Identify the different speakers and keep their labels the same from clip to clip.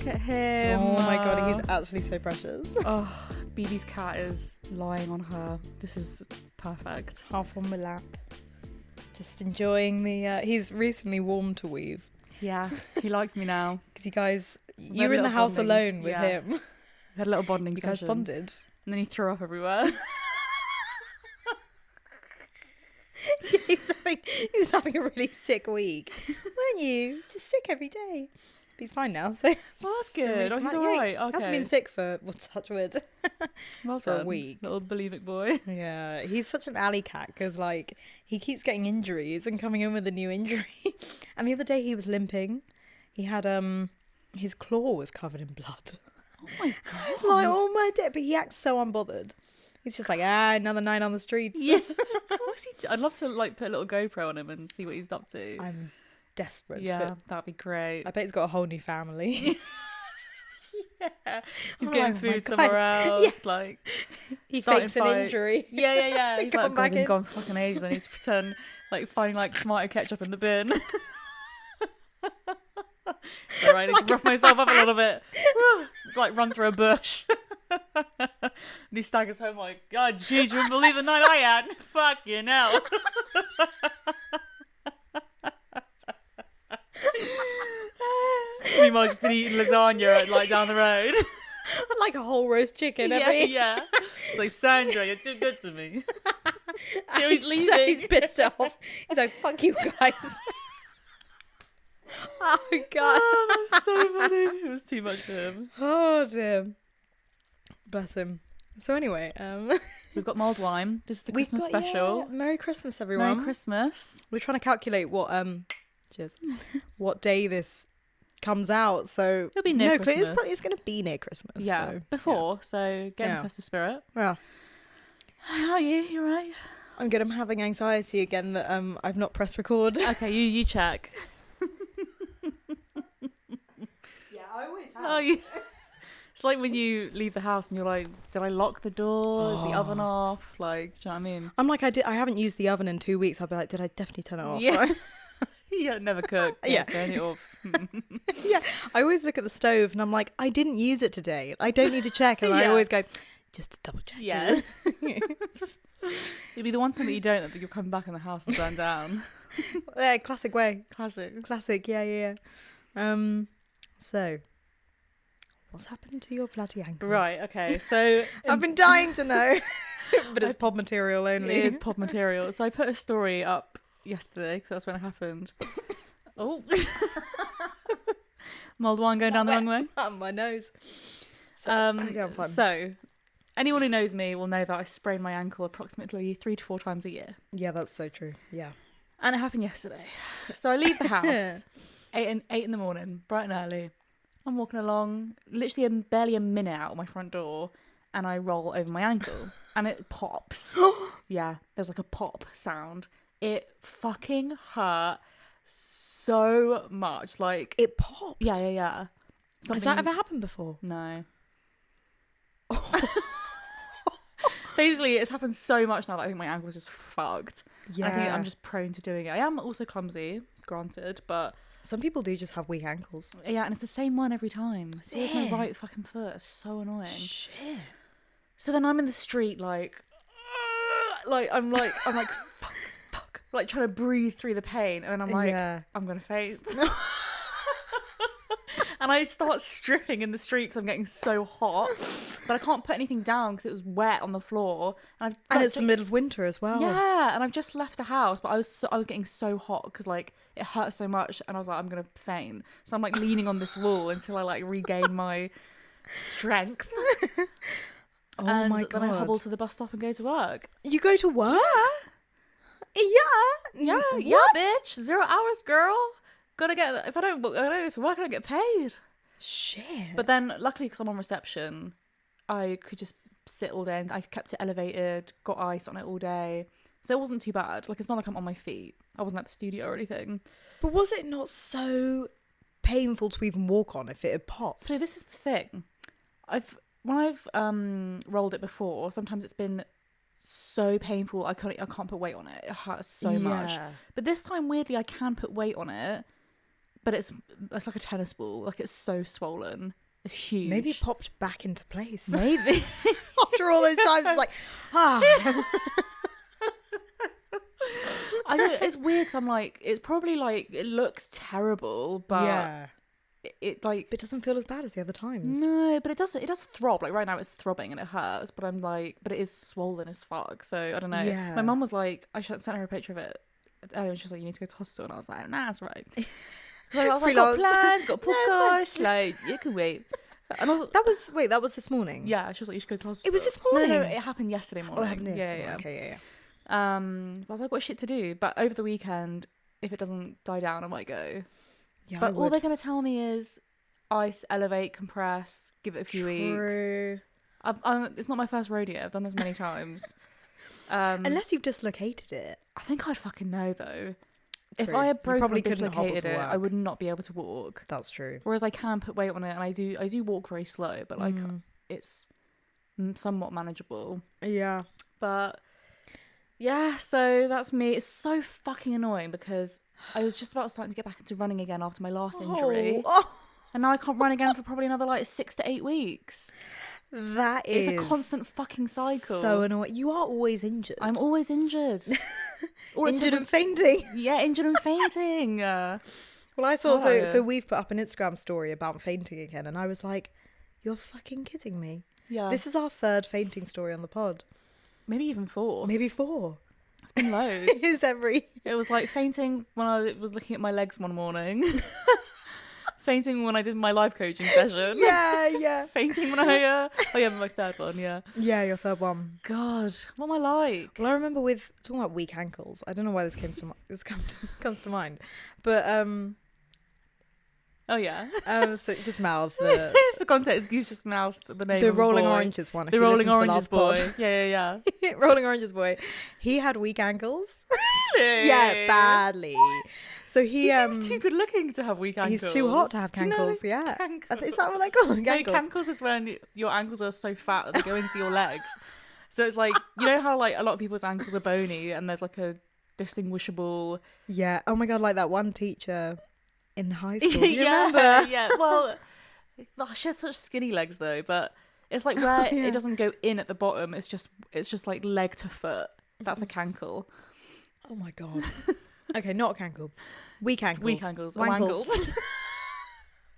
Speaker 1: at him.
Speaker 2: Oh my god, he's actually so precious.
Speaker 1: Oh, BB's cat is lying on her. This is perfect.
Speaker 2: Half on my lap. Just enjoying the... he's recently warmed to Weev.
Speaker 1: Yeah, he likes me now.
Speaker 2: Because you guys...
Speaker 1: We
Speaker 2: You
Speaker 1: had
Speaker 2: were
Speaker 1: a
Speaker 2: in the
Speaker 1: little
Speaker 2: house
Speaker 1: bonding.
Speaker 2: alone with
Speaker 1: Yeah.
Speaker 2: him.
Speaker 1: We had a little bonding
Speaker 2: You guys
Speaker 1: session.
Speaker 2: bonded.
Speaker 1: And then he threw up everywhere.
Speaker 2: he was having a really sick week. Weren't you? Just sick every day. But he's fine now, so...
Speaker 1: Well, that's good. Oh, he's all right. Okay.
Speaker 2: Hasn't been sick for, well, touch wood,
Speaker 1: Well
Speaker 2: for a
Speaker 1: done,
Speaker 2: week.
Speaker 1: little bulimic boy.
Speaker 2: Yeah, he's such an alley cat because, like, he keeps getting injuries and coming in with a new injury. And the other day he was limping. He had, his claw was covered in blood.
Speaker 1: Oh my god.
Speaker 2: I was like, oh my dear. But he acts so unbothered. He's just like, another night on the streets.
Speaker 1: Yeah. What's he I'd love to, like, put a little GoPro on him and see what he's up to.
Speaker 2: I'm desperate.
Speaker 1: Yeah,
Speaker 2: But
Speaker 1: that'd be great.
Speaker 2: I bet he's got a whole new family.
Speaker 1: Yeah. He's
Speaker 2: Oh
Speaker 1: getting
Speaker 2: my
Speaker 1: food
Speaker 2: God.
Speaker 1: somewhere else.
Speaker 2: Yeah.
Speaker 1: Like,
Speaker 2: He
Speaker 1: starting
Speaker 2: fakes an
Speaker 1: fights.
Speaker 2: injury.
Speaker 1: Yeah.
Speaker 2: to
Speaker 1: He's
Speaker 2: come
Speaker 1: like,
Speaker 2: back
Speaker 1: I've been
Speaker 2: in.
Speaker 1: gone for fucking ages. I need to pretend, like, finding, like, tomato ketchup in the bin. All right, I need to rough myself up a little bit. Like, run through a bush. And he staggers home like, God, jeez, you wouldn't believe the night I had. Fucking hell. Meanwhile, just been eating lasagna like down the road.
Speaker 2: Like a whole roast chicken.
Speaker 1: Yeah. It's like, Sandra, you're too good to me.
Speaker 2: And
Speaker 1: he's leaving.
Speaker 2: He's pissed off. He's like, fuck you guys. Oh, God.
Speaker 1: Oh, that's so funny. It was too much for him.
Speaker 2: Oh, dear. Bless him. So anyway,
Speaker 1: We've got mulled wine. This is the Christmas special.
Speaker 2: Yeah, Merry Christmas, everyone.
Speaker 1: Merry Christmas.
Speaker 2: We're trying to calculate what cheers, what day this comes out. So
Speaker 1: It'll be near
Speaker 2: no,
Speaker 1: Christmas.
Speaker 2: It's going to be near Christmas.
Speaker 1: Yeah,
Speaker 2: so,
Speaker 1: before. So get in
Speaker 2: Yeah.
Speaker 1: the festive spirit.
Speaker 2: Yeah.
Speaker 1: How are you? You right?
Speaker 2: I'm good. I'm having anxiety again that I've not pressed record.
Speaker 1: Okay, you check.
Speaker 2: Yeah, I always have.
Speaker 1: Oh, you. It's like when you leave the house and you're like, did I lock the door? Is the oven off? Like, do you know what I mean?
Speaker 2: I'm like, I haven't used the oven in 2 weeks. I'll be like, did I definitely turn it off?
Speaker 1: Yeah. Yeah, never cook.
Speaker 2: Yeah.
Speaker 1: Turn it off.
Speaker 2: Yeah. I always look at the stove and I'm like, I didn't use it today. I don't need to check. And I
Speaker 1: Yeah.
Speaker 2: always go, just to double check.
Speaker 1: Yeah. It'd be the one time that you don't, that you'll come back and the house is burned down.
Speaker 2: Yeah, classic way.
Speaker 1: Classic.
Speaker 2: Yeah. So, what's happened to your bloody ankle?
Speaker 1: Right, okay. So
Speaker 2: I've been dying to know. But it's pod material only.
Speaker 1: it is pod material. So I put a story up yesterday because that's when it happened. Oh. Mulled wine going down the wrong way.
Speaker 2: My nose. So, yeah, I'm fine.
Speaker 1: So anyone who knows me will know that I sprain my ankle approximately 3 to 4 times a year.
Speaker 2: Yeah, that's so true. Yeah.
Speaker 1: And it happened yesterday. So I leave the house 8 in the morning, bright and early. I'm walking along, literally barely a minute out of my front door, and I roll over my ankle and it pops. Yeah, there's like a pop sound. It fucking hurt so much. Like,
Speaker 2: It popped.
Speaker 1: yeah.
Speaker 2: Has that ever happened before?
Speaker 1: No. Basically, it's happened so much now that I think my ankle's just fucked.
Speaker 2: Yeah.
Speaker 1: I think I'm just prone to doing it. I am also clumsy, granted, but
Speaker 2: Some people do just have weak ankles.
Speaker 1: yeah, and it's the same one every time. It's always my
Speaker 2: Yeah.
Speaker 1: right fucking foot. It's so annoying.
Speaker 2: Shit.
Speaker 1: So then I'm in the street, like I'm like, fuck, like trying to breathe through the pain, and then I'm like,
Speaker 2: Yeah.
Speaker 1: I'm gonna faint. And I start stripping in the street because I'm getting so hot, but I can't put anything down because it was wet on the floor. And
Speaker 2: it's the middle of winter as well.
Speaker 1: Yeah, and I've just left the house, but I was getting so hot because like it hurt so much, and I was like, I'm gonna faint. So I'm like leaning on this wall until I like regain my strength.
Speaker 2: Oh
Speaker 1: And
Speaker 2: my
Speaker 1: then I hobble
Speaker 2: god.
Speaker 1: to the bus stop and go to work.
Speaker 2: You go to work?
Speaker 1: Yeah,
Speaker 2: What?
Speaker 1: bitch. 0 hours, girl. Gotta get. If I don't go to work, I don't get paid.
Speaker 2: Shit.
Speaker 1: But then, luckily, because I'm on reception, I could just sit all day, and I kept it elevated. Got ice on it all day, so it wasn't too bad. Like, it's not like I'm on my feet. I wasn't at the studio or anything.
Speaker 2: But was it not so painful to even walk on if it had popped?
Speaker 1: So this is the thing. When I've rolled it before, sometimes it's been so painful. I can't put weight on it. It hurts so much.
Speaker 2: Yeah.
Speaker 1: But this time, weirdly, I can put weight on it. but it's like a tennis ball. Like, it's so swollen. It's huge.
Speaker 2: Maybe it popped back into place.
Speaker 1: Maybe.
Speaker 2: After all those times, it's like,
Speaker 1: I don't, it's weird because I'm like, it's probably like, it looks terrible, but
Speaker 2: yeah.
Speaker 1: it like...
Speaker 2: But it doesn't feel as bad as the other times.
Speaker 1: No, but it does throb. Like, right now it's throbbing and it hurts, but I'm like, but it is swollen as fuck. So, I don't know.
Speaker 2: Yeah.
Speaker 1: My mum was like, I sent her a picture of it earlier, and she was like, you need to go to hospital. And I was like, nah, that's right. I was like, got plans, got a podcast, like, you can wait. And I was,
Speaker 2: that was this morning?
Speaker 1: yeah, she was like, you should go to hospital.
Speaker 2: It was this morning?
Speaker 1: No, it happened yesterday morning.
Speaker 2: Oh, it happened yesterday.
Speaker 1: Yeah.
Speaker 2: Okay, yeah.
Speaker 1: I was like, got shit to do. But over the weekend, if it doesn't die down, I might go.
Speaker 2: Yeah,
Speaker 1: But all they're going to tell me is ice, elevate, compress, give it a few weeks. It's not my first rodeo. I've done this many times.
Speaker 2: Unless you've dislocated it.
Speaker 1: I think I'd fucking know, though.
Speaker 2: True.
Speaker 1: If I had broken
Speaker 2: probably
Speaker 1: or
Speaker 2: couldn't hobble
Speaker 1: dislocated
Speaker 2: to
Speaker 1: it,
Speaker 2: work.
Speaker 1: I would not be able to walk.
Speaker 2: That's true.
Speaker 1: Whereas I can put weight on it, and I do walk very slow, but like it's somewhat manageable.
Speaker 2: Yeah.
Speaker 1: But yeah, so that's me. It's so fucking annoying because I was just about starting to get back into running again after my last injury, and now I can't run again for probably another like 6 to 8 weeks.
Speaker 2: That is
Speaker 1: It's a constant fucking cycle.
Speaker 2: so annoying. You are always injured.
Speaker 1: I'm always injured.
Speaker 2: Injured and fainting.
Speaker 1: Yeah, injured and fainting.
Speaker 2: Well, I saw so we've put up an Instagram story about fainting again, and I was like, "You're fucking kidding me."
Speaker 1: Yeah.
Speaker 2: This is our 3rd fainting story on the pod.
Speaker 1: Maybe even 4.
Speaker 2: Maybe 4.
Speaker 1: It's been loads.
Speaker 2: It is every.
Speaker 1: It was like fainting when I was looking at my legs one morning. Fainting when I did my life coaching session.
Speaker 2: Yeah.
Speaker 1: Fainting when I my 3rd one, yeah.
Speaker 2: Yeah, your 3rd one.
Speaker 1: God, what am I like?
Speaker 2: Well, I remember with talking about weak ankles. I don't know why this comes to mind, but
Speaker 1: Oh yeah.
Speaker 2: So just mouth the
Speaker 1: For context, he's just mouthed the name.
Speaker 2: the
Speaker 1: of
Speaker 2: Rolling
Speaker 1: boy.
Speaker 2: Oranges one. If
Speaker 1: The
Speaker 2: you
Speaker 1: Rolling
Speaker 2: listen to the
Speaker 1: Oranges
Speaker 2: last
Speaker 1: boy.
Speaker 2: pod.
Speaker 1: Yeah.
Speaker 2: Rolling Oranges boy. He had weak ankles.
Speaker 1: Really?
Speaker 2: Yeah, badly. So
Speaker 1: He seems too good looking to have weak ankles.
Speaker 2: He's too hot to have
Speaker 1: Do you know
Speaker 2: cankles. Yeah,
Speaker 1: cankles?
Speaker 2: is that what they call them?
Speaker 1: No,
Speaker 2: Cankles.
Speaker 1: cankles is when your ankles are so fat that they go into your legs. So it's like, you know how like a lot of people's ankles are bony and there's like a distinguishable...
Speaker 2: Yeah. Oh my god, like that one teacher in high school. Do you remember?
Speaker 1: Yeah. Well, she has such skinny legs though, but it's like where it doesn't go in at the bottom. It's just like leg to foot. That's a cankle.
Speaker 2: Oh my god. Okay, not a cankle. Weak ankles.
Speaker 1: Weak ankles.
Speaker 2: Wankles.
Speaker 1: Wankles.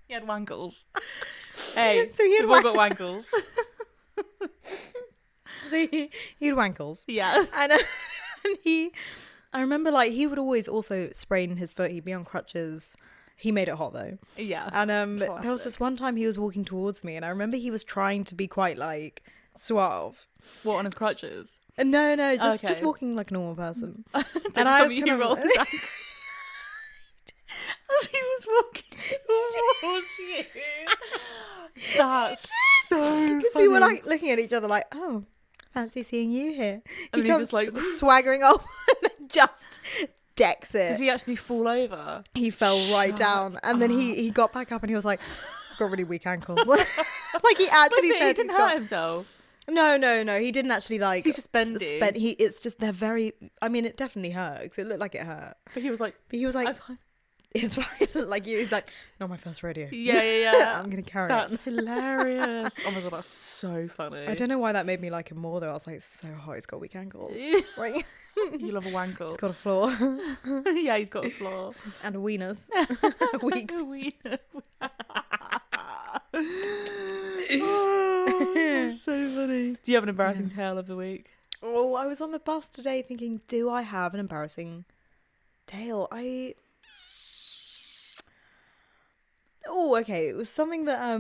Speaker 1: He had wankles. Hey,
Speaker 2: So he had
Speaker 1: we've all got wankles.
Speaker 2: So he had wankles.
Speaker 1: Yeah.
Speaker 2: And I remember like he would always also sprain his foot. He'd be on crutches. He made it hot though.
Speaker 1: Yeah.
Speaker 2: And there was
Speaker 1: Classic.
Speaker 2: this one time he was walking towards me, and I remember he was trying to be quite like suave.
Speaker 1: What, on his crutches?
Speaker 2: No, just
Speaker 1: Okay.
Speaker 2: walking like a normal person.
Speaker 1: Don't
Speaker 2: And I
Speaker 1: tell
Speaker 2: was
Speaker 1: me
Speaker 2: kind
Speaker 1: you
Speaker 2: of-
Speaker 1: rolled his ankle. As he was walking towards you. That's so
Speaker 2: Because
Speaker 1: funny.
Speaker 2: we were like looking at each other like, oh, fancy seeing you here.
Speaker 1: And
Speaker 2: he
Speaker 1: he's
Speaker 2: comes
Speaker 1: just like
Speaker 2: swaggering off and then just decks it.
Speaker 1: Does he actually fall over?
Speaker 2: He fell right
Speaker 1: Shut
Speaker 2: down, and then he got back up and he was like, I've got really weak ankles. Like he actually
Speaker 1: But
Speaker 2: said
Speaker 1: he didn't hurt himself.
Speaker 2: No, he didn't actually like.
Speaker 1: He's just bending.
Speaker 2: It's just they're very. I mean, it definitely hurts. It looked like it hurt,
Speaker 1: But he was like,
Speaker 2: "I'm it's fine." Like he's like, "Not my first rodeo."
Speaker 1: yeah.
Speaker 2: I'm gonna carry
Speaker 1: That's
Speaker 2: on.
Speaker 1: hilarious. Oh my god, that's so funny.
Speaker 2: I don't know why that made me like him more though. I was like, "So hot, he's got weak ankles." Like
Speaker 1: You love a wankle.
Speaker 2: he's got a flaw
Speaker 1: Yeah, he's got a flaw.
Speaker 2: and a wieners. Weak.
Speaker 1: Oh, that's so funny. Do you have an embarrassing tale of the week?
Speaker 2: Oh, I was on the bus today thinking, do I have an embarrassing tale? Oh, okay. It was something that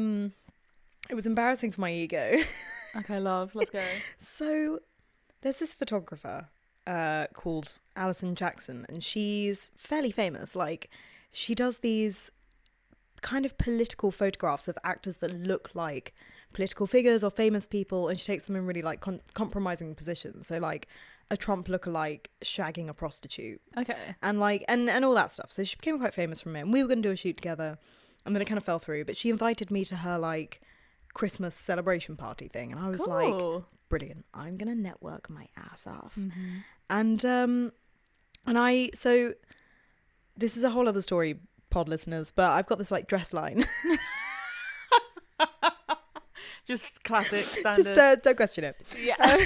Speaker 2: it was embarrassing for my ego.
Speaker 1: Okay, love. Let's go.
Speaker 2: So there's this photographer called Alison Jackson, and she's fairly famous. Like, she does these kind of political photographs of actors that look like political figures or famous people, and she takes them in really like compromising positions. So like a Trump lookalike shagging a prostitute,
Speaker 1: Okay.
Speaker 2: and like and all that stuff. So she became quite famous from it, and we were going to do a shoot together, and then it kind of fell through. But she invited me to her like Christmas celebration party thing, and I was like,
Speaker 1: Cool.
Speaker 2: brilliant, I'm gonna network my ass off.
Speaker 1: Mhm.
Speaker 2: And so this is a whole other story pod listeners, but I've got this like dress line.
Speaker 1: Just classic, standard.
Speaker 2: Just don't question it.
Speaker 1: Yeah.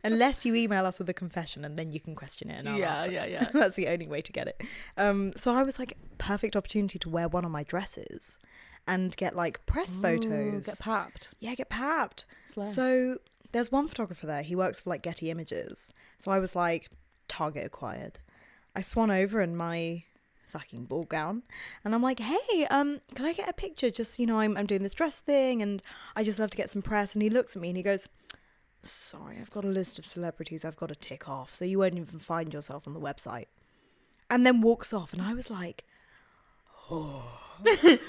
Speaker 2: Unless you email us with a confession, and then you can question it. And I'll answer.
Speaker 1: Yeah.
Speaker 2: That's the only way to get it. So I was like, perfect opportunity to wear one of my dresses and get like press photos.
Speaker 1: Get papped.
Speaker 2: Yeah, get papped.
Speaker 1: Slay.
Speaker 2: So there's one photographer there. He works for like Getty Images. So I was like, target acquired. I swan over in my fucking ball gown and I'm like, hey, can I get a picture? Just, you know, I'm doing this dress thing and I just love to get some press. And he looks at me and he goes, sorry, I've got a list of celebrities I've got to tick off, so you won't even find yourself on the website. And then walks off and I was like,
Speaker 1: You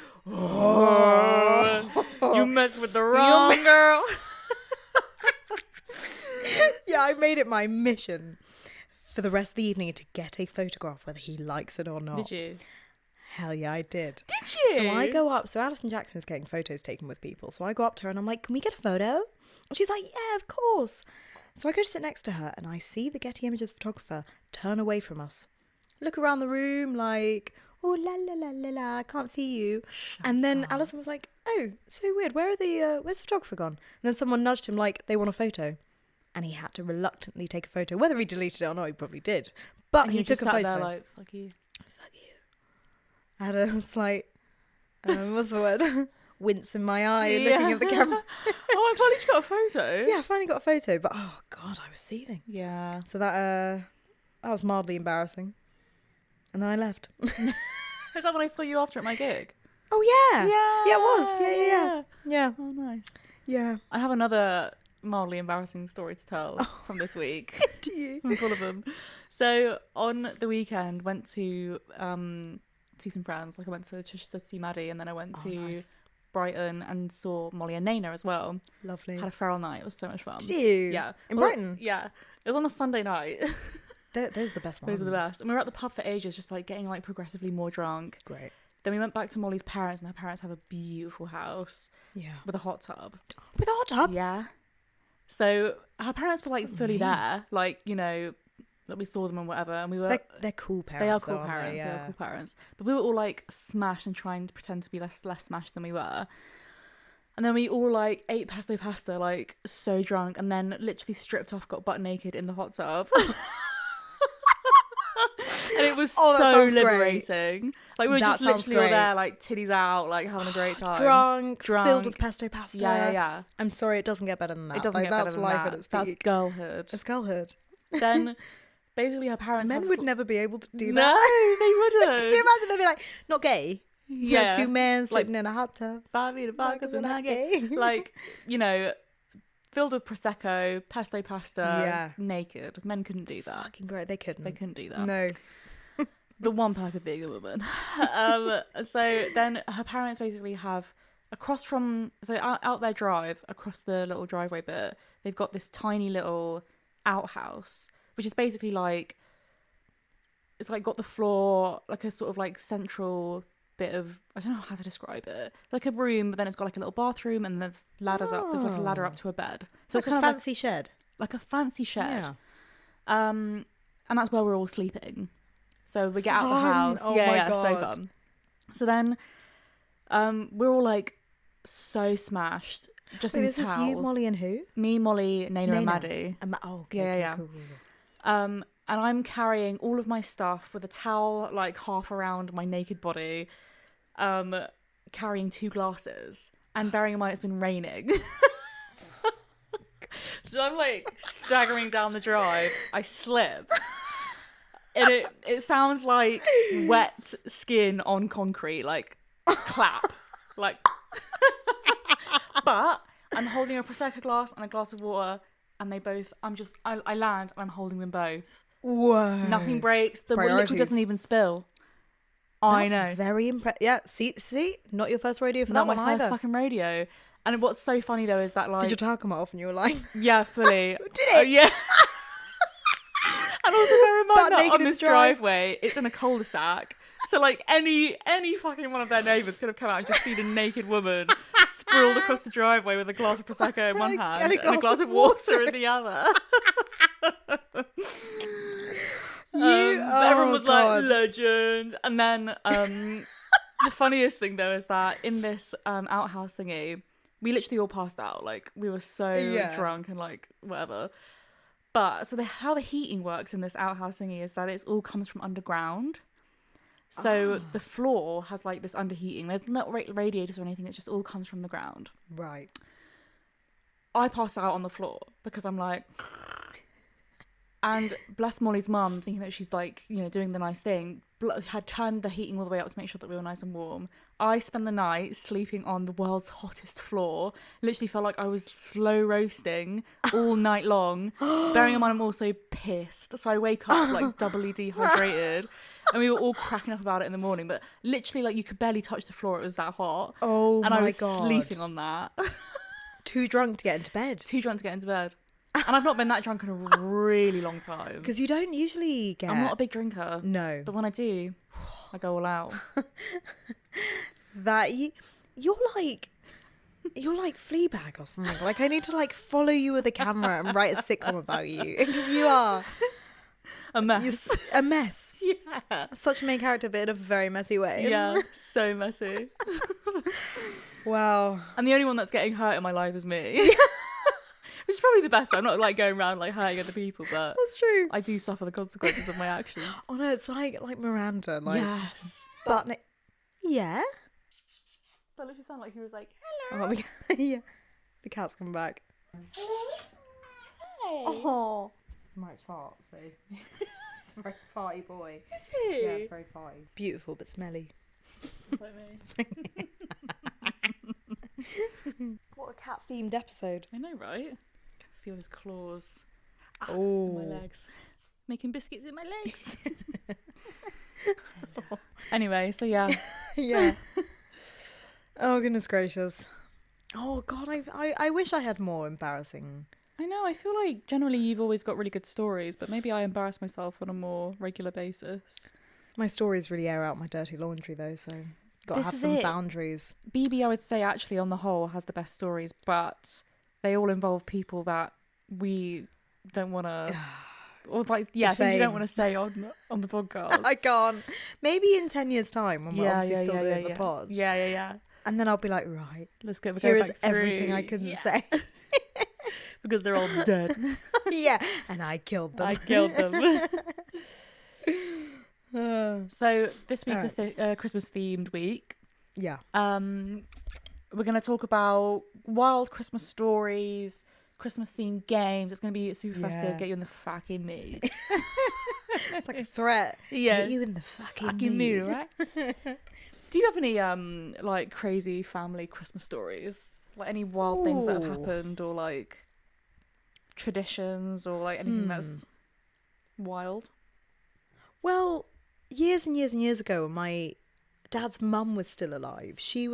Speaker 1: messed with the wrong girl.
Speaker 2: Yeah, I made it my mission for the rest of the evening to get a photograph whether he likes it or not.
Speaker 1: Did you?
Speaker 2: Hell yeah, I did.
Speaker 1: Did you?
Speaker 2: So I go up, so Alison Jackson's getting photos taken with people, so I go up to her and I'm like, can we get a photo? And she's like, yeah, of course. So I go to sit next to her and I see the Getty Images photographer turn away from us, look around the room like, oh, la la la la la, I can't see you. And then Alison was like, oh, so weird, where's the photographer gone? And then someone nudged him like, they want a photo. And he had to reluctantly take a photo. Whether he deleted it or not, he probably did. But he took a photo.
Speaker 1: There like, fuck you.
Speaker 2: Fuck you. I had a slight, what's the word? Wince in my eye looking at the camera.
Speaker 1: Oh, I finally just got a photo.
Speaker 2: Yeah, I finally got a photo, but oh god, I was seething.
Speaker 1: Yeah.
Speaker 2: So that was mildly embarrassing. And then I left.
Speaker 1: Is that when I saw you after at my gig?
Speaker 2: Oh yeah. Yeah, it was. Yeah. Yeah.
Speaker 1: Oh, nice.
Speaker 2: Yeah.
Speaker 1: I have another mildly embarrassing story to tell from this week.
Speaker 2: Do you?
Speaker 1: I'm full of them. So on the weekend, went to see some friends. Like I went to Chichester to see Maddie, and then I went to
Speaker 2: nice.
Speaker 1: Brighton and saw Molly and Naina as well.
Speaker 2: Lovely.
Speaker 1: Had a feral night. It was so much fun.
Speaker 2: Did you?
Speaker 1: Yeah.
Speaker 2: In Brighton?
Speaker 1: Yeah. It was on a Sunday night.
Speaker 2: Those are the best ones.
Speaker 1: Those are the best. And we were at the pub for ages, just like getting like progressively more drunk.
Speaker 2: Great.
Speaker 1: Then we went back to Molly's parents, and her parents have a beautiful house.
Speaker 2: Yeah.
Speaker 1: With a hot tub.
Speaker 2: With a hot tub?
Speaker 1: Yeah. So her parents were like fully there, like, you know, that we saw them and whatever, and we were.
Speaker 2: They're cool parents.
Speaker 1: They are cool
Speaker 2: though,
Speaker 1: parents.
Speaker 2: They?
Speaker 1: They are cool parents. But we were all like smashed and trying to pretend to be less smashed than we were. And then we all like ate pesto pasta, like so drunk, and then literally stripped off, got butt naked in the hot tub. And it was so liberating. Great. Like we were just literally all there, like titties out, like having a great time.
Speaker 2: Drunk, filled with pesto pasta.
Speaker 1: Yeah.
Speaker 2: I'm sorry, it doesn't get better than that.
Speaker 1: It doesn't get better than
Speaker 2: life
Speaker 1: that.
Speaker 2: At its peak.
Speaker 1: That's girlhood.
Speaker 2: It's girlhood.
Speaker 1: Then basically her parents
Speaker 2: Men would never be able to do that.
Speaker 1: No, they wouldn't.
Speaker 2: Can you imagine? They'd be like, not gay.
Speaker 1: Yeah.
Speaker 2: Two men sitting in a hot tub.
Speaker 1: 5 meter because we're not gay. Like, you know, filled with prosecco, pesto pasta, naked. Men couldn't do that.
Speaker 2: Fucking great. They couldn't.
Speaker 1: They couldn't do that.
Speaker 2: No.
Speaker 1: The one perk of being a woman. So then her parents basically have across from, so out their drive, across the little driveway bit, they've got this tiny little outhouse, which is basically like, it's like got the floor, like a sort of like central bit of, I don't know how to describe it, like a room, but then it's got like a little bathroom, and there's ladders up, there's like a ladder up to a bed. So
Speaker 2: like
Speaker 1: it's kind
Speaker 2: a fancy
Speaker 1: of
Speaker 2: shed.
Speaker 1: like a fancy shed.
Speaker 2: Yeah.
Speaker 1: And that's where we're all sleeping. So we get out of the house.
Speaker 2: Oh my God.
Speaker 1: So fun. So then we're all like so smashed. Just in
Speaker 2: this
Speaker 1: towels.
Speaker 2: is you, Molly, and who?
Speaker 1: Me, Molly, Naina, and Maddie.
Speaker 2: Okay.
Speaker 1: Yeah.
Speaker 2: Cool.
Speaker 1: And I'm carrying all of my stuff with a towel like half around my naked body, carrying 2 glasses, and bearing in mind it's been raining. So I'm like staggering down the drive. I slip. And it sounds like wet skin on concrete, like clap, like. But I'm holding a prosecco glass and a glass of water, and they both. I land and I'm holding them both.
Speaker 2: Whoa!
Speaker 1: Nothing breaks. The liquid doesn't even spill. I know.
Speaker 2: Very impressive. Yeah. See, not your first rodeo for
Speaker 1: Not
Speaker 2: that one
Speaker 1: my first
Speaker 2: either.
Speaker 1: fucking rodeo. And what's so funny though is that like.
Speaker 2: Did your towel come off and you were like?
Speaker 1: Yeah, fully.
Speaker 2: Did it?
Speaker 1: Yeah. And also bear in mind that on this
Speaker 2: drive.
Speaker 1: driveway, it's in a cul-de-sac. So like any fucking one of their neighbours could have come out and just seen a naked woman sprawled across the driveway with a glass of Prosecco in one hand and a glass of water in the other. But everyone was
Speaker 2: God.
Speaker 1: like, legend. And then the funniest thing though is that in this outhouse thingy, we literally all passed out. Like we were so drunk and like whatever. But so how the heating works in this outhouse thingy is that it all comes from underground. So the floor has like this underheating. There's not radiators or anything. It just all comes from the ground.
Speaker 2: Right.
Speaker 1: I pass out on the floor because I'm like, and bless Molly's mum, thinking that she's like, you know, doing the nice thing, had turned the heating all the way up to make sure that we were nice and warm. I spent the night sleeping on the world's hottest floor. Literally felt like I was slow roasting all night long. Bearing in mind I'm also pissed. So I wake up like doubly dehydrated. And we were all cracking up about it in the morning. But literally like you could barely touch the floor. It was that hot.
Speaker 2: Oh my God.
Speaker 1: And I was sleeping on that.
Speaker 2: Too drunk to get into bed.
Speaker 1: Too drunk to get into bed. And I've not been that drunk in a really long time.
Speaker 2: Because you don't usually get...
Speaker 1: I'm not a big drinker.
Speaker 2: No.
Speaker 1: But when I do, I go all out.
Speaker 2: That you're like Fleabag or something. Like I need to like follow you with a camera and write a sitcom about you. Because you are...
Speaker 1: A mess.
Speaker 2: A mess.
Speaker 1: Yeah.
Speaker 2: Such a main character, but in a very messy way.
Speaker 1: Yeah, so messy.
Speaker 2: Wow.
Speaker 1: And the only one that's getting hurt in my life is me. Which is probably the best way. I'm not like going around like hurting other people, but
Speaker 2: that's true.
Speaker 1: I do suffer the consequences of my actions.
Speaker 2: Oh no, it's like Miranda. Like,
Speaker 1: yes.
Speaker 2: But yeah.
Speaker 1: That literally sounded like he was like,
Speaker 2: hello. Oh, yeah. The cat's come back.
Speaker 1: Hey.
Speaker 2: Oh. He might fart, so. He's a very farty boy.
Speaker 1: Is he?
Speaker 2: Yeah, very farty. Beautiful but smelly.
Speaker 1: Just like me.
Speaker 2: What a cat-themed episode.
Speaker 1: I know, right? I can feel his claws
Speaker 2: in
Speaker 1: my legs. Making biscuits in my legs. Anyway, so yeah.
Speaker 2: Yeah. Oh, goodness gracious. Oh, God, I wish I had more embarrassing...
Speaker 1: I know, I feel like generally you've always got really good stories, but maybe I embarrass myself on a more regular basis.
Speaker 2: My stories really air out my dirty laundry, though, so got to have some boundaries.
Speaker 1: BB, I would say, actually, on the whole, has the best stories, but they all involve people that we don't want to... Or like, yeah, things you don't want to say on the podcast.
Speaker 2: I can't. Maybe in 10 years' time, when we're obviously still doing the pod.
Speaker 1: Yeah.
Speaker 2: And then I'll be like, right,
Speaker 1: let's go
Speaker 2: here is
Speaker 1: back
Speaker 2: everything
Speaker 1: through.
Speaker 2: I couldn't say.
Speaker 1: Because they're all dead.
Speaker 2: Yeah, and I killed them.
Speaker 1: So this week's a Christmas-themed week.
Speaker 2: Yeah.
Speaker 1: We're going to talk about wild Christmas stories, Christmas-themed games. It's going to be super festive. Get you in the fucking mood.
Speaker 2: It's like a threat.
Speaker 1: Yeah.
Speaker 2: Get you in the fucking
Speaker 1: mood, right? Do you have any like crazy family Christmas stories? Like any wild things that have happened, or like traditions, or like anything that's wild?
Speaker 2: Well, years and years and years ago, when my dad's mum was still alive, she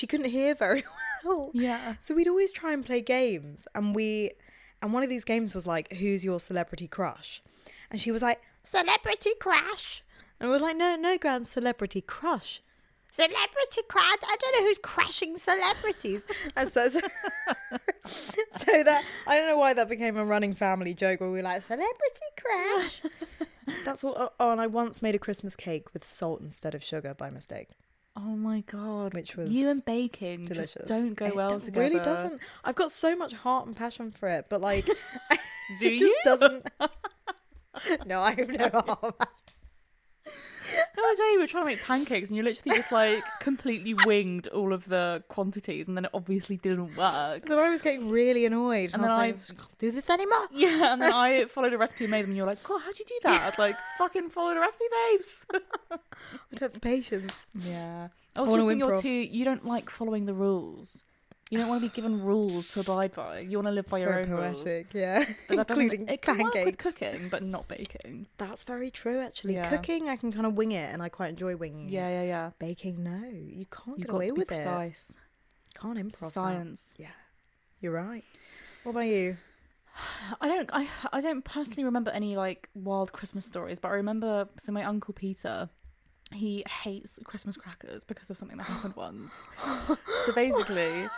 Speaker 2: couldn't hear very well.
Speaker 1: Yeah.
Speaker 2: So we'd always try and play games, and one of these games was like, who's your celebrity crush? And she was like, celebrity crush. And we're like, no, Gran, celebrity crush. Celebrity crush? I don't know who's crashing celebrities. And so that, I don't know why that became a running family joke where we were like, celebrity crush. That's all. Oh, and I once made a Christmas cake with salt instead of sugar by mistake.
Speaker 1: Oh my God.
Speaker 2: Which was
Speaker 1: you and baking
Speaker 2: delicious.
Speaker 1: Just don't go well together.
Speaker 2: It really doesn't. I've got so much heart and passion for it, but like,
Speaker 1: it
Speaker 2: just doesn't. No, I have no heart.
Speaker 1: The other day we were trying to make pancakes and you literally just like completely winged all of the quantities, and then it obviously didn't work.
Speaker 2: Then I was getting really annoid, and I was like, I can't do this anymore.
Speaker 1: Yeah, and then I followed a recipe and made them, and you're like, God, how'd you do that? I was like, fucking follow the recipe, babes.
Speaker 2: I don't have the patience.
Speaker 1: Yeah. I was just thinking you don't like following the rules. You don't want to be given rules to abide by. You want to live by your own
Speaker 2: poetic,
Speaker 1: rules.
Speaker 2: Yeah.
Speaker 1: Including
Speaker 2: pancakes.
Speaker 1: It can work with cooking, but not baking.
Speaker 2: That's very true, actually.
Speaker 1: Yeah.
Speaker 2: Cooking, I can kind of wing it, and I quite enjoy winging it.
Speaker 1: Yeah.
Speaker 2: Baking, no. You can't get
Speaker 1: got
Speaker 2: away
Speaker 1: to be
Speaker 2: with
Speaker 1: precise.
Speaker 2: it. Can't improv.
Speaker 1: It's science.
Speaker 2: That. Yeah. You're right. What about you?
Speaker 1: I don't personally remember any like wild Christmas stories, but I remember, so my uncle Peter, he hates Christmas crackers because of something that happened once. So basically,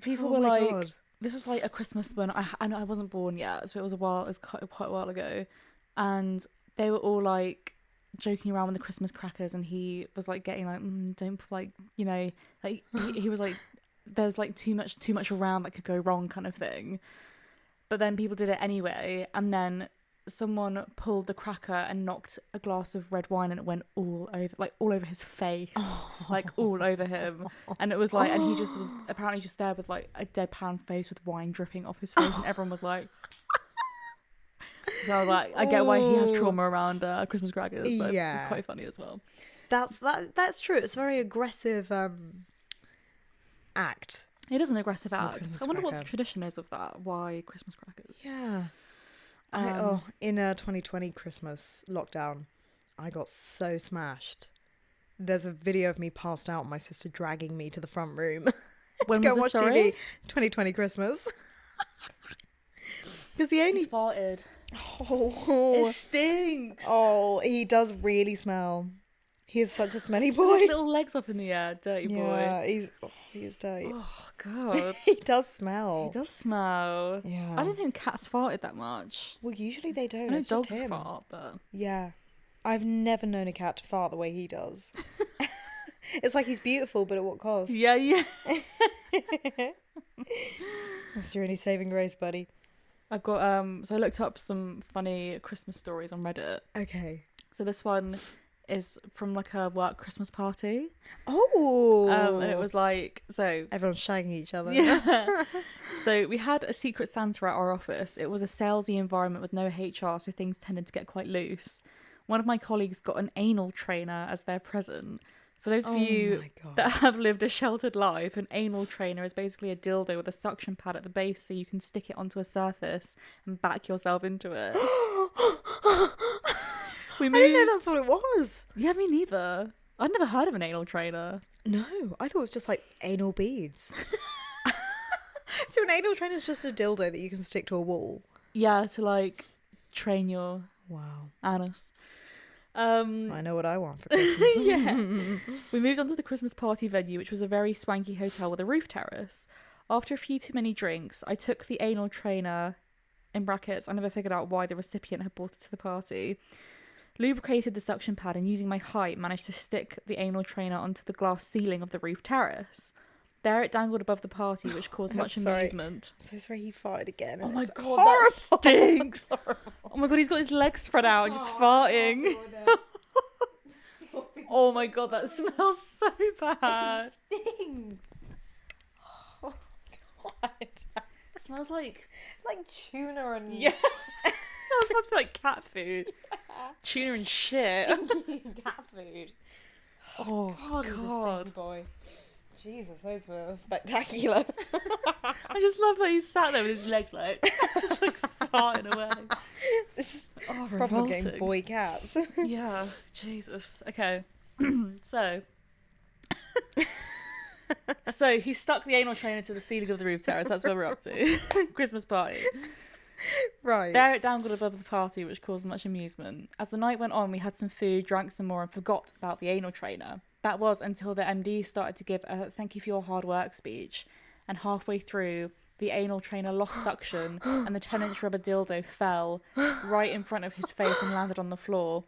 Speaker 1: people were like, God. This was like a Christmas when I wasn't born yet, so it was quite a while ago. and they were all like joking around with the Christmas crackers, and he was like getting like, don't like, you know, like he was like, there's like too much around that could go wrong kind of thing. But then people did it anyway, and then someone pulled the cracker and knocked a glass of red wine, and it went all over his face, like all over him. And it was like, and he just was apparently just there with like a deadpan face with wine dripping off his face, and everyone was like, so I was like, I get why he has trauma around Christmas crackers, but it's quite funny as well.
Speaker 2: That's true. It's a very aggressive act.
Speaker 1: It is an aggressive act.
Speaker 2: Christmas
Speaker 1: I wonder what
Speaker 2: cracker.
Speaker 1: the tradition is of that. Why Christmas crackers?
Speaker 2: Yeah. In a 2020 Christmas lockdown, I got so smashed. There's a video of me passed out, and my sister dragging me to the front room
Speaker 1: When
Speaker 2: to go
Speaker 1: was
Speaker 2: watch
Speaker 1: this,
Speaker 2: TV. 2020 Christmas. Because the only
Speaker 1: He's farted.
Speaker 2: oh,
Speaker 1: It stinks.
Speaker 2: oh, he does really smell. He is such a smelly boy.
Speaker 1: His little legs up in the air, dirty boy.
Speaker 2: Yeah, he is dirty.
Speaker 1: Oh god.
Speaker 2: He does smell.
Speaker 1: He does smell.
Speaker 2: Yeah.
Speaker 1: I don't think cats farted that much.
Speaker 2: Well, usually they
Speaker 1: I
Speaker 2: don't.
Speaker 1: know
Speaker 2: It's
Speaker 1: dogs
Speaker 2: just him.
Speaker 1: fart, but
Speaker 2: Yeah. I've never known a cat to fart the way he does. It's like he's beautiful, but at what cost?
Speaker 1: yeah.
Speaker 2: That's your only saving grace, buddy.
Speaker 1: I've got so I looked up some funny Christmas stories on Reddit.
Speaker 2: Okay.
Speaker 1: So this one is from like a work Christmas party.
Speaker 2: Oh.
Speaker 1: And it was like, so
Speaker 2: Everyone's shagging each other.
Speaker 1: yeah. So we had a secret Santa at our office. It was a salesy environment with no HR, so things tended to get quite loose. One of my colleagues got an anal trainer as their present. For those of you
Speaker 2: my God.
Speaker 1: that have lived a sheltered life, an anal trainer is basically a dildo with a suction pad at the base, so you can stick it onto a surface and back yourself into it.
Speaker 2: I didn't know that's what it was.
Speaker 1: Yeah, me neither. I'd never heard of an anal trainer.
Speaker 2: No, I thought it was just like anal beads. So an anal trainer is just a dildo that you can stick to a wall.
Speaker 1: Yeah, to like train your
Speaker 2: Wow.
Speaker 1: anus.
Speaker 2: I know what I want for Christmas.
Speaker 1: Yeah. We moved on to the Christmas party venue, which was a very swanky hotel with a roof terrace. After a few too many drinks, I took the anal trainer, in brackets, I never figured out why the recipient had brought it to the party, lubricated the suction pad, and using my height managed to stick the anal trainer onto the glass ceiling of the roof terrace. There it dangled above the party, which caused much
Speaker 2: Sorry.
Speaker 1: amusement.
Speaker 2: So sorry, he farted again.
Speaker 1: Oh
Speaker 2: and
Speaker 1: my
Speaker 2: it's
Speaker 1: god,
Speaker 2: horrible.
Speaker 1: that stinks! Oh my god, he's got his legs spread out, just farting. Oh my god, that smells so bad.
Speaker 2: Stings. Oh god.
Speaker 1: It smells like
Speaker 2: Tuna and
Speaker 1: that was supposed to be like cat food. Tuna and shit.
Speaker 2: cat food.
Speaker 1: Oh
Speaker 2: God, he's a
Speaker 1: god.
Speaker 2: stinky boy. Jesus, those were spectacular.
Speaker 1: I just love that he sat there with his legs like just like farting away.
Speaker 2: This is
Speaker 1: Oh,
Speaker 2: probably getting
Speaker 1: revolting.
Speaker 2: boy cats.
Speaker 1: Yeah, Jesus. Okay. So he stuck the anal trainer to the ceiling of the roof terrace. That's where we're up to. Christmas party.
Speaker 2: Right.
Speaker 1: There it dangled above the party, which caused much amusement. As the night went on, we had some food, drank some more, and forgot about the anal trainer. That was until the MD started to give a thank you for your hard work speech. And halfway through, the anal trainer lost suction and the 10-inch rubber dildo fell right in front of his face and landed on the floor.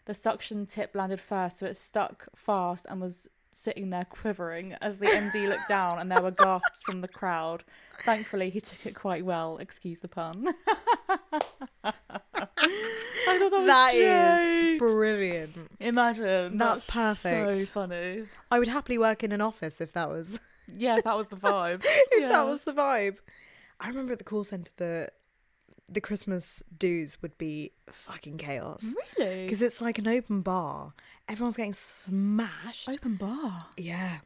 Speaker 1: The suction tip landed first, so it stuck fast and was sitting there quivering as the MD looked down, and there were gasps from the crowd. Thankfully, he took it quite well. Excuse the pun. I thought
Speaker 2: That
Speaker 1: was
Speaker 2: is
Speaker 1: jokes.
Speaker 2: brilliant.
Speaker 1: Imagine.
Speaker 2: That's perfect.
Speaker 1: So funny.
Speaker 2: I would happily work in an office if that was
Speaker 1: Yeah, that was the vibe.
Speaker 2: if that was the vibe. I remember at the call centre the Christmas dues would be fucking chaos.
Speaker 1: Really?
Speaker 2: Because it's like an open bar. Everyone's getting smashed.
Speaker 1: Open bar.
Speaker 2: Yeah.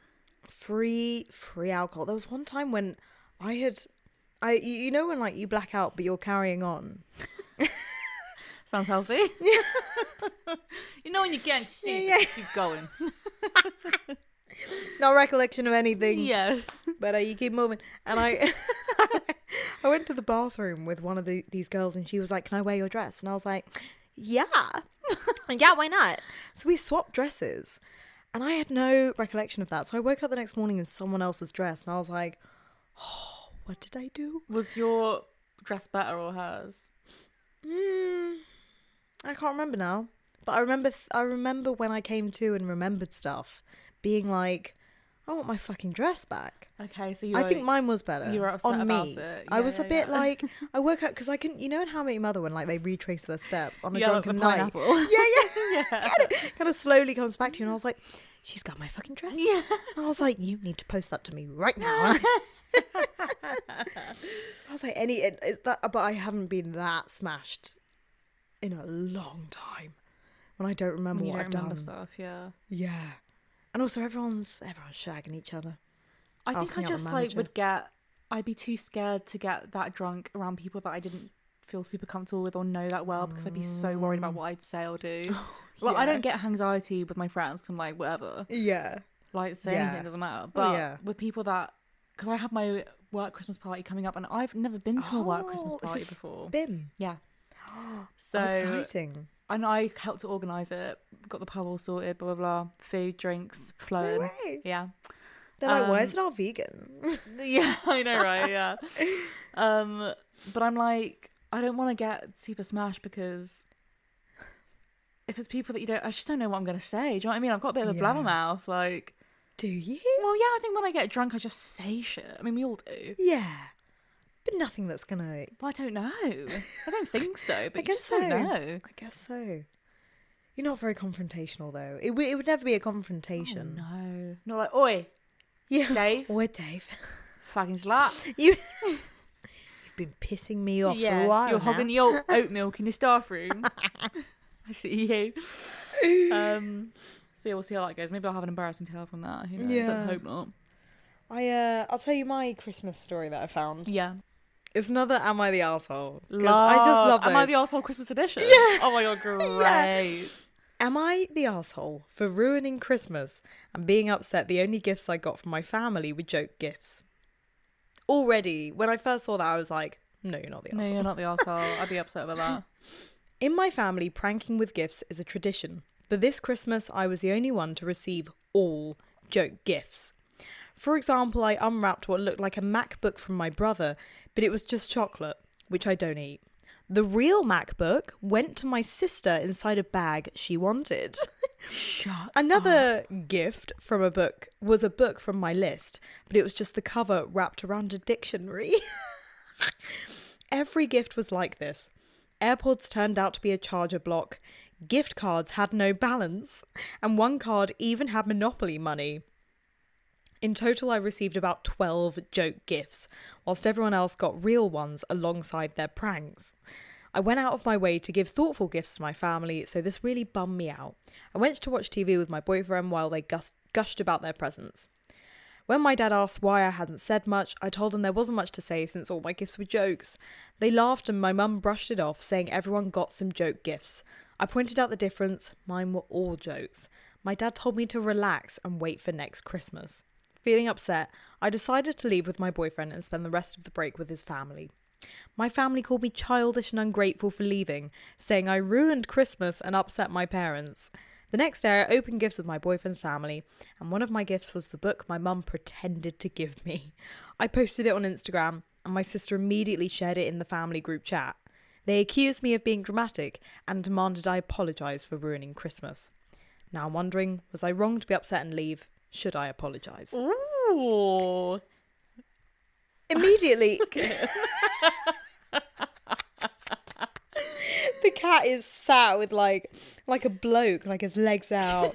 Speaker 2: Free alcohol. There was one time when you know when like you black out but you're carrying on.
Speaker 1: Sounds healthy. You know when you're getting sick,
Speaker 2: Yeah.
Speaker 1: keep going.
Speaker 2: No recollection of anything.
Speaker 1: Yeah.
Speaker 2: But you keep moving. And I went to the bathroom with one of these girls and she was like, can I wear your dress? And I was like, yeah. Yeah, why not? So we swapped dresses and I had no recollection of that. So I woke up the next morning in someone else's dress and I was like, oh, what did I do?
Speaker 1: Was your dress better or hers?
Speaker 2: I can't remember now. But I remember when I came to and remembered stuff, being like, I want my fucking dress back.
Speaker 1: Okay, so
Speaker 2: I think mine was better.
Speaker 1: You were upset
Speaker 2: on
Speaker 1: about
Speaker 2: me.
Speaker 1: it.
Speaker 2: I was a bit
Speaker 1: yeah.
Speaker 2: like, I woke up because I couldn't, you know in How I Met Your Mother when like they retrace their step on a
Speaker 1: Yeah, like
Speaker 2: drunken
Speaker 1: the
Speaker 2: night.
Speaker 1: pineapple.
Speaker 2: Yeah.
Speaker 1: Yeah.
Speaker 2: Kind of slowly comes back to you, and I was like, she's got my fucking dress.
Speaker 1: Yeah.
Speaker 2: And I was like, you need to post that to me right now. I was like, but I haven't been that smashed in a long time. When I don't remember
Speaker 1: When you
Speaker 2: what
Speaker 1: don't
Speaker 2: I've
Speaker 1: remember
Speaker 2: done.
Speaker 1: stuff, yeah.
Speaker 2: Yeah. And also everyone's shagging each other.
Speaker 1: I think
Speaker 2: Asking
Speaker 1: I
Speaker 2: out the
Speaker 1: just like
Speaker 2: manager.
Speaker 1: I'd be too scared to get that drunk around people that I didn't feel super comfortable with or know that well, because I'd be so worried about what I'd say or do. Like, I don't get anxiety with my friends because I'm like, whatever.
Speaker 2: Yeah.
Speaker 1: Like, say anything, doesn't matter.
Speaker 2: Oh,
Speaker 1: But
Speaker 2: yeah.
Speaker 1: with people that, because I have my work Christmas party coming up, and I've never been to a work Christmas
Speaker 2: is
Speaker 1: party
Speaker 2: this
Speaker 1: before.
Speaker 2: BIM?
Speaker 1: Yeah.
Speaker 2: Oh,
Speaker 1: So
Speaker 2: exciting.
Speaker 1: and I helped to organise it, got the pub all sorted, blah, blah, blah. Food, drinks, flowing.
Speaker 2: No way.
Speaker 1: Yeah.
Speaker 2: They're like, why is it all vegan?
Speaker 1: Yeah, I know, right? Yeah. But I'm like, I don't want to get super smashed because if it's people that you don't, I just don't know what I'm going to say. Do you know what I mean? I've got a bit of a blabbermouth. Like,
Speaker 2: do you?
Speaker 1: well, yeah, I think when I get drunk, I just say shit. I mean, we all do.
Speaker 2: Yeah. But nothing that's going to...
Speaker 1: Well, I don't know. I don't think so, but
Speaker 2: I guess
Speaker 1: you just don't know.
Speaker 2: I guess so. You're not very confrontational, though. It would never be a confrontation.
Speaker 1: Oh, no. Not like, oi,
Speaker 2: Yeah.
Speaker 1: Dave.
Speaker 2: Oi, Dave.
Speaker 1: Fucking slut.
Speaker 2: You've been pissing me off for a while
Speaker 1: you're
Speaker 2: now.
Speaker 1: hogging your oat milk in your staff room. I see you. So yeah, we'll see how that goes. Maybe I'll have an embarrassing tale from that. Who knows? Let's hope not.
Speaker 2: I'll tell you my Christmas story that I found.
Speaker 1: Yeah.
Speaker 2: It's another Am I the Arsehole? Because I just love those.
Speaker 1: Am I the Arsehole Christmas edition?
Speaker 2: Yeah.
Speaker 1: Oh my god, great.
Speaker 2: Yeah. Am I the arsehole for ruining Christmas and being upset the only gifts I got from my family were joke gifts? Already, when I first saw that, I was like, no, you're not the arsehole.
Speaker 1: No, you're not the arsehole. I'd be upset about that.
Speaker 2: In my family, pranking with gifts is a tradition, but this Christmas I was the only one to receive all joke gifts. For example, I unwrapped what looked like a MacBook from my brother, but it was just chocolate, which I don't eat. The real MacBook went to my sister inside a bag she wanted.
Speaker 1: Shut
Speaker 2: Another gift from a book was a book from my list, but it was just the cover wrapped around a dictionary. Every gift was like this. AirPods turned out to be a charger block, gift cards had no balance, and one card even had Monopoly money. In total, I received about 12 joke gifts, whilst everyone else got real ones alongside their pranks. I went out of my way to give thoughtful gifts to my family, so this really bummed me out. I went to watch TV with my boyfriend while they gushed about their presents. When my dad asked why I hadn't said much, I told him there wasn't much to say since all my gifts were jokes. They laughed and my mum brushed it off, saying everyone got some joke gifts. I pointed out the difference. Mine were all jokes. My dad told me to relax and wait for next Christmas. Feeling upset, I decided to leave with my boyfriend and spend the rest of the break with his family. My family called me childish and ungrateful for leaving, saying I ruined Christmas and upset my parents. The next day, I opened gifts with my boyfriend's family, and one of my gifts was the book my mum pretended to give me. I posted it on Instagram, and my sister immediately shared it in the family group chat. They accused me of being dramatic and demanded I apologise for ruining Christmas. Now I'm wondering, was I wrong to be upset and leave? Should I apologise?
Speaker 1: Ooh.
Speaker 2: Immediately. The cat is sat with like a bloke, like his legs out,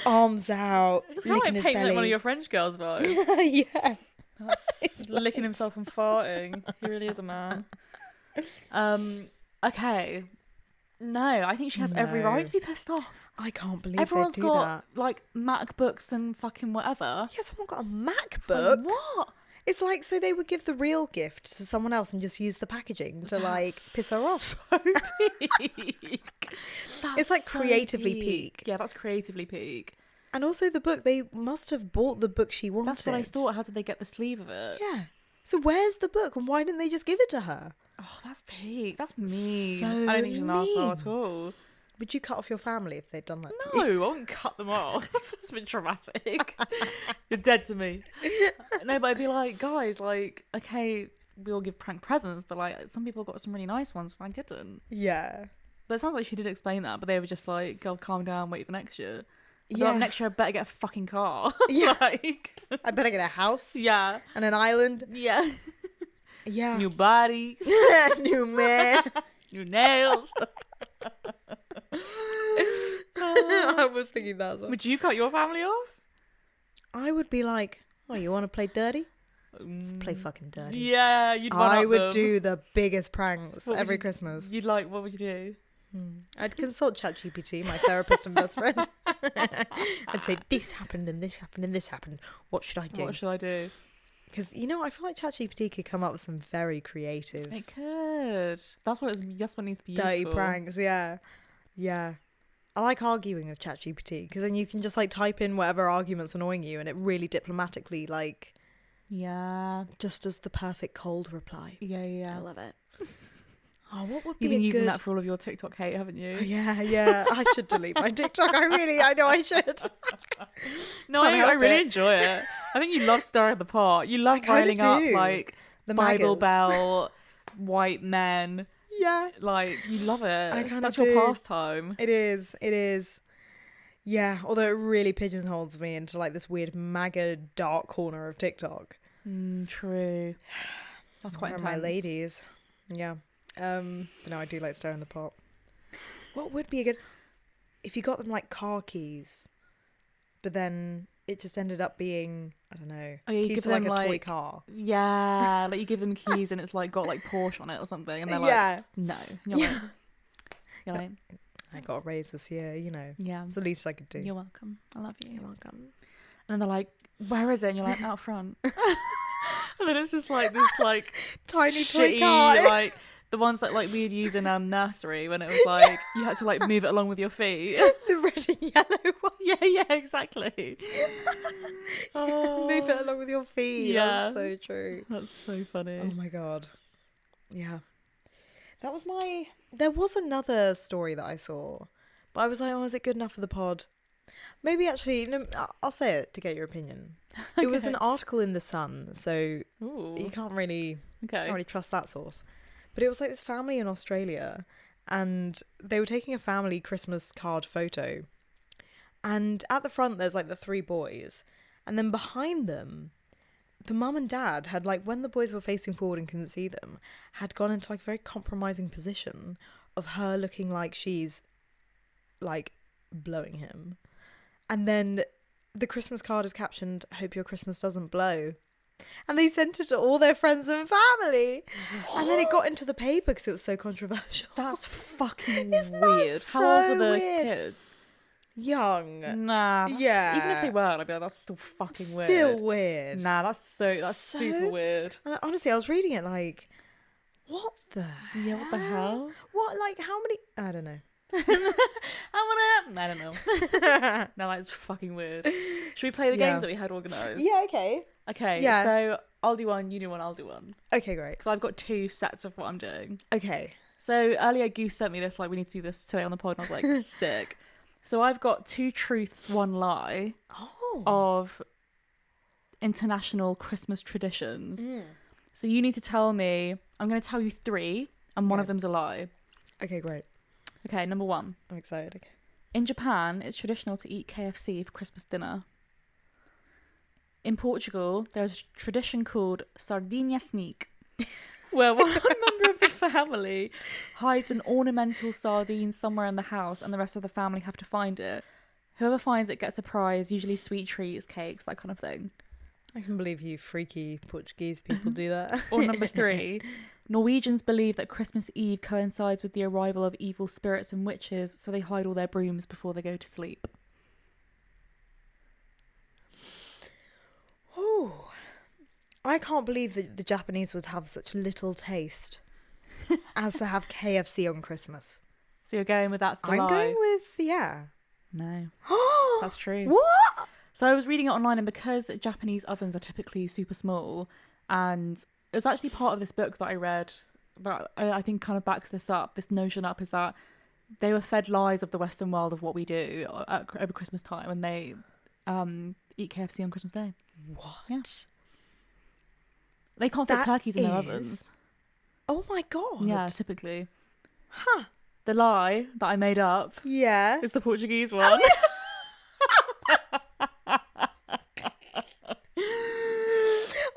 Speaker 2: arms out,
Speaker 1: It's kind of like
Speaker 2: his
Speaker 1: painting
Speaker 2: belly.
Speaker 1: like one of your French girls' vibes.
Speaker 2: Yeah.
Speaker 1: That's licking himself and farting. He really is a man. Okay. No, I think she has every
Speaker 2: No.
Speaker 1: right to be pissed off.
Speaker 2: I can't believe
Speaker 1: Everyone's
Speaker 2: they do
Speaker 1: got
Speaker 2: that.
Speaker 1: like MacBooks and fucking whatever.
Speaker 2: Yeah, someone got a
Speaker 1: Like,
Speaker 2: MacBook.
Speaker 1: what?
Speaker 2: It's like, so they would give the real gift to someone else and just use the packaging to piss her off.
Speaker 1: So peak.
Speaker 2: It's like
Speaker 1: so
Speaker 2: creatively peak.
Speaker 1: Yeah, that's creatively peak.
Speaker 2: And also the book, they must have bought the book she wanted.
Speaker 1: That's what I thought. How did they get the sleeve of it?
Speaker 2: Yeah. So where's the book and why didn't they just give it to her?
Speaker 1: Oh, that's peak. That's mean.
Speaker 2: So
Speaker 1: I don't think she's an arsehole at
Speaker 2: mean.
Speaker 1: all.
Speaker 2: Would you cut off your family if they'd done that to
Speaker 1: No,
Speaker 2: you?
Speaker 1: I wouldn't cut them off. That's a bit dramatic. You're dead to me. No, but I'd be like, guys, like, okay, we all give prank presents, but like, some people got some really nice ones and I didn't.
Speaker 2: Yeah.
Speaker 1: But it sounds like she did explain that, but they were just like, "Girl, calm down, wait for next year."
Speaker 2: Yeah.
Speaker 1: Next year I better get a fucking car.
Speaker 2: Yeah.
Speaker 1: Like,
Speaker 2: I better get a house.
Speaker 1: yeah.
Speaker 2: And an island.
Speaker 1: Yeah.
Speaker 2: Yeah.
Speaker 1: New body.
Speaker 2: New man.
Speaker 1: New nails.
Speaker 2: I was thinking that as well.
Speaker 1: Would you cut your family off?
Speaker 2: I would be like, oh, you want to play dirty? Let's play fucking dirty.
Speaker 1: Yeah, you'd one
Speaker 2: I
Speaker 1: up
Speaker 2: would
Speaker 1: them.
Speaker 2: do the biggest pranks
Speaker 1: What would
Speaker 2: every
Speaker 1: you-
Speaker 2: Christmas.
Speaker 1: What would you do?
Speaker 2: I'd consult ChatGPT, my therapist and best friend. I'd say, this happened and this happened and this happened. What should I do?
Speaker 1: What should I do?
Speaker 2: Because, you know, I feel like ChatGPT could come up with some very creative,
Speaker 1: It could. That's what needs to be
Speaker 2: dirty
Speaker 1: useful.
Speaker 2: pranks. Yeah. Yeah. I like arguing with ChatGPT because then you can just like type in whatever argument's annoying you and it really diplomatically like
Speaker 1: Yeah.
Speaker 2: just does the perfect cold reply.
Speaker 1: Yeah,
Speaker 2: I
Speaker 1: yeah.
Speaker 2: love it. Oh, what would be
Speaker 1: You've been
Speaker 2: a
Speaker 1: using
Speaker 2: good...
Speaker 1: that for all of your TikTok hate, haven't you?
Speaker 2: Oh, yeah. I should delete my TikTok. I know I should.
Speaker 1: No,
Speaker 2: Can't
Speaker 1: I
Speaker 2: help
Speaker 1: really
Speaker 2: it.
Speaker 1: enjoy it. I think you love stirring the pot. You love
Speaker 2: I kinda
Speaker 1: riling up
Speaker 2: do.
Speaker 1: like
Speaker 2: The
Speaker 1: Bible
Speaker 2: maggots.
Speaker 1: Belt, white men.
Speaker 2: Yeah,
Speaker 1: Like, you love it.
Speaker 2: I kinda
Speaker 1: That's
Speaker 2: do.
Speaker 1: your pastime.
Speaker 2: it is. It is. Yeah, although it really pigeonholes me into like this weird MAGA dark corner of TikTok.
Speaker 1: True. That's quite
Speaker 2: Where are
Speaker 1: intense.
Speaker 2: my ladies. Yeah. But no, I do like stirring the pot. What would be a good... If you got them like car keys, but then it just ended up being, I don't know,
Speaker 1: Oh, yeah, you
Speaker 2: keys
Speaker 1: give
Speaker 2: to like
Speaker 1: them,
Speaker 2: a toy
Speaker 1: like-
Speaker 2: car.
Speaker 1: Yeah, like you give them keys and it's like got like Porsche on it or something, and they're like,
Speaker 2: Yeah.
Speaker 1: no. And you're like, you're like,
Speaker 2: I got a raise this year, you know.
Speaker 1: yeah.
Speaker 2: It's the least I could do.
Speaker 1: You're welcome. I love you.
Speaker 2: You're welcome.
Speaker 1: And then they're like, where is it? And you're like, out front. And then it's just like this like
Speaker 2: Tiny toy
Speaker 1: shitty,
Speaker 2: car.
Speaker 1: like the ones that like we'd use in nursery when it was like you had to like move it along with your feet.
Speaker 2: The red and yellow one.
Speaker 1: Yeah, exactly.
Speaker 2: Move it along with your feet.
Speaker 1: Yeah.
Speaker 2: That's so true.
Speaker 1: That's so funny.
Speaker 2: Oh my god. Yeah. That was my... There was another story that I saw, but I was like, oh, is it good enough for the pod? Maybe actually, no, I'll say it to get your opinion. It was an article in The Sun, so
Speaker 1: Ooh.
Speaker 2: you can't really
Speaker 1: Okay.
Speaker 2: trust that source. But it was like this family in Australia, and they were taking a family Christmas card photo. And at the front, there's like the three boys, and then behind them, the mum and dad had like, when the boys were facing forward and couldn't see them, had gone into like a very compromising position of her looking like she's like blowing him. And then the Christmas card is captioned, "Hope your Christmas doesn't blow." And they sent it to all their friends and family. And then it got into the paper because it was so controversial.
Speaker 1: That's fucking
Speaker 2: Isn't that
Speaker 1: weird. How old were
Speaker 2: so
Speaker 1: the
Speaker 2: weird?
Speaker 1: kids?
Speaker 2: Young.
Speaker 1: Nah.
Speaker 2: Yeah.
Speaker 1: Even if they were, I'd be like, that's still fucking weird.
Speaker 2: Still weird.
Speaker 1: Nah, that's super
Speaker 2: So-
Speaker 1: weird.
Speaker 2: And honestly, I was reading it like, what the
Speaker 1: Yeah, what the hell?
Speaker 2: What, like, how many... I don't know.
Speaker 1: I don't know. No, that's fucking weird. Should we play the
Speaker 2: Yeah.
Speaker 1: games that we had organised?
Speaker 2: Yeah, okay.
Speaker 1: Okay,
Speaker 2: Yeah.
Speaker 1: so I'll do one, you do one, I'll do one.
Speaker 2: Okay, great.
Speaker 1: Because I've got two sets of what I'm doing.
Speaker 2: Okay.
Speaker 1: So earlier Goose sent me this, like, we need to do this today on the pod, and I was like, sick. So I've got 2 truths, 1 lie
Speaker 2: Oh.
Speaker 1: of international Christmas traditions. So you need to tell me, I'm going to tell you 3, and one
Speaker 2: Okay.
Speaker 1: of them's a lie.
Speaker 2: Okay, great.
Speaker 1: Okay, number 1.
Speaker 2: I'm excited. Okay.
Speaker 1: In Japan, it's traditional to eat KFC for Christmas dinner. In Portugal, there's a tradition called Sardinha Sneak, where one member of the family hides an ornamental sardine somewhere in the house and the rest of the family have to find it. Whoever finds it gets a prize, usually sweet treats, cakes, that kind of thing.
Speaker 2: I can believe you freaky Portuguese people do that.
Speaker 1: Or number 3, Norwegians believe that Christmas Eve coincides with the arrival of evil spirits and witches, so they hide all their brooms before they go to sleep.
Speaker 2: Oh, I can't believe that the Japanese would have such little taste as to have KFC on Christmas.
Speaker 1: So you're going with that's the
Speaker 2: I'm
Speaker 1: lie?
Speaker 2: going with, yeah.
Speaker 1: No, that's true.
Speaker 2: What?
Speaker 1: So I was reading it online, and because Japanese ovens are typically super small, and it was actually part of this book that I read that I think kind of backs this up, this notion up, is that they were fed lies of the Western world of what we do over Christmas time, and they eat KFC on Christmas Day.
Speaker 2: What?
Speaker 1: Yeah. They can't fit
Speaker 2: That
Speaker 1: turkeys in their
Speaker 2: is-
Speaker 1: ovens.
Speaker 2: Oh my god.
Speaker 1: Yeah, typically.
Speaker 2: Huh.
Speaker 1: The lie that I made up
Speaker 2: Yeah.
Speaker 1: is the Portuguese one.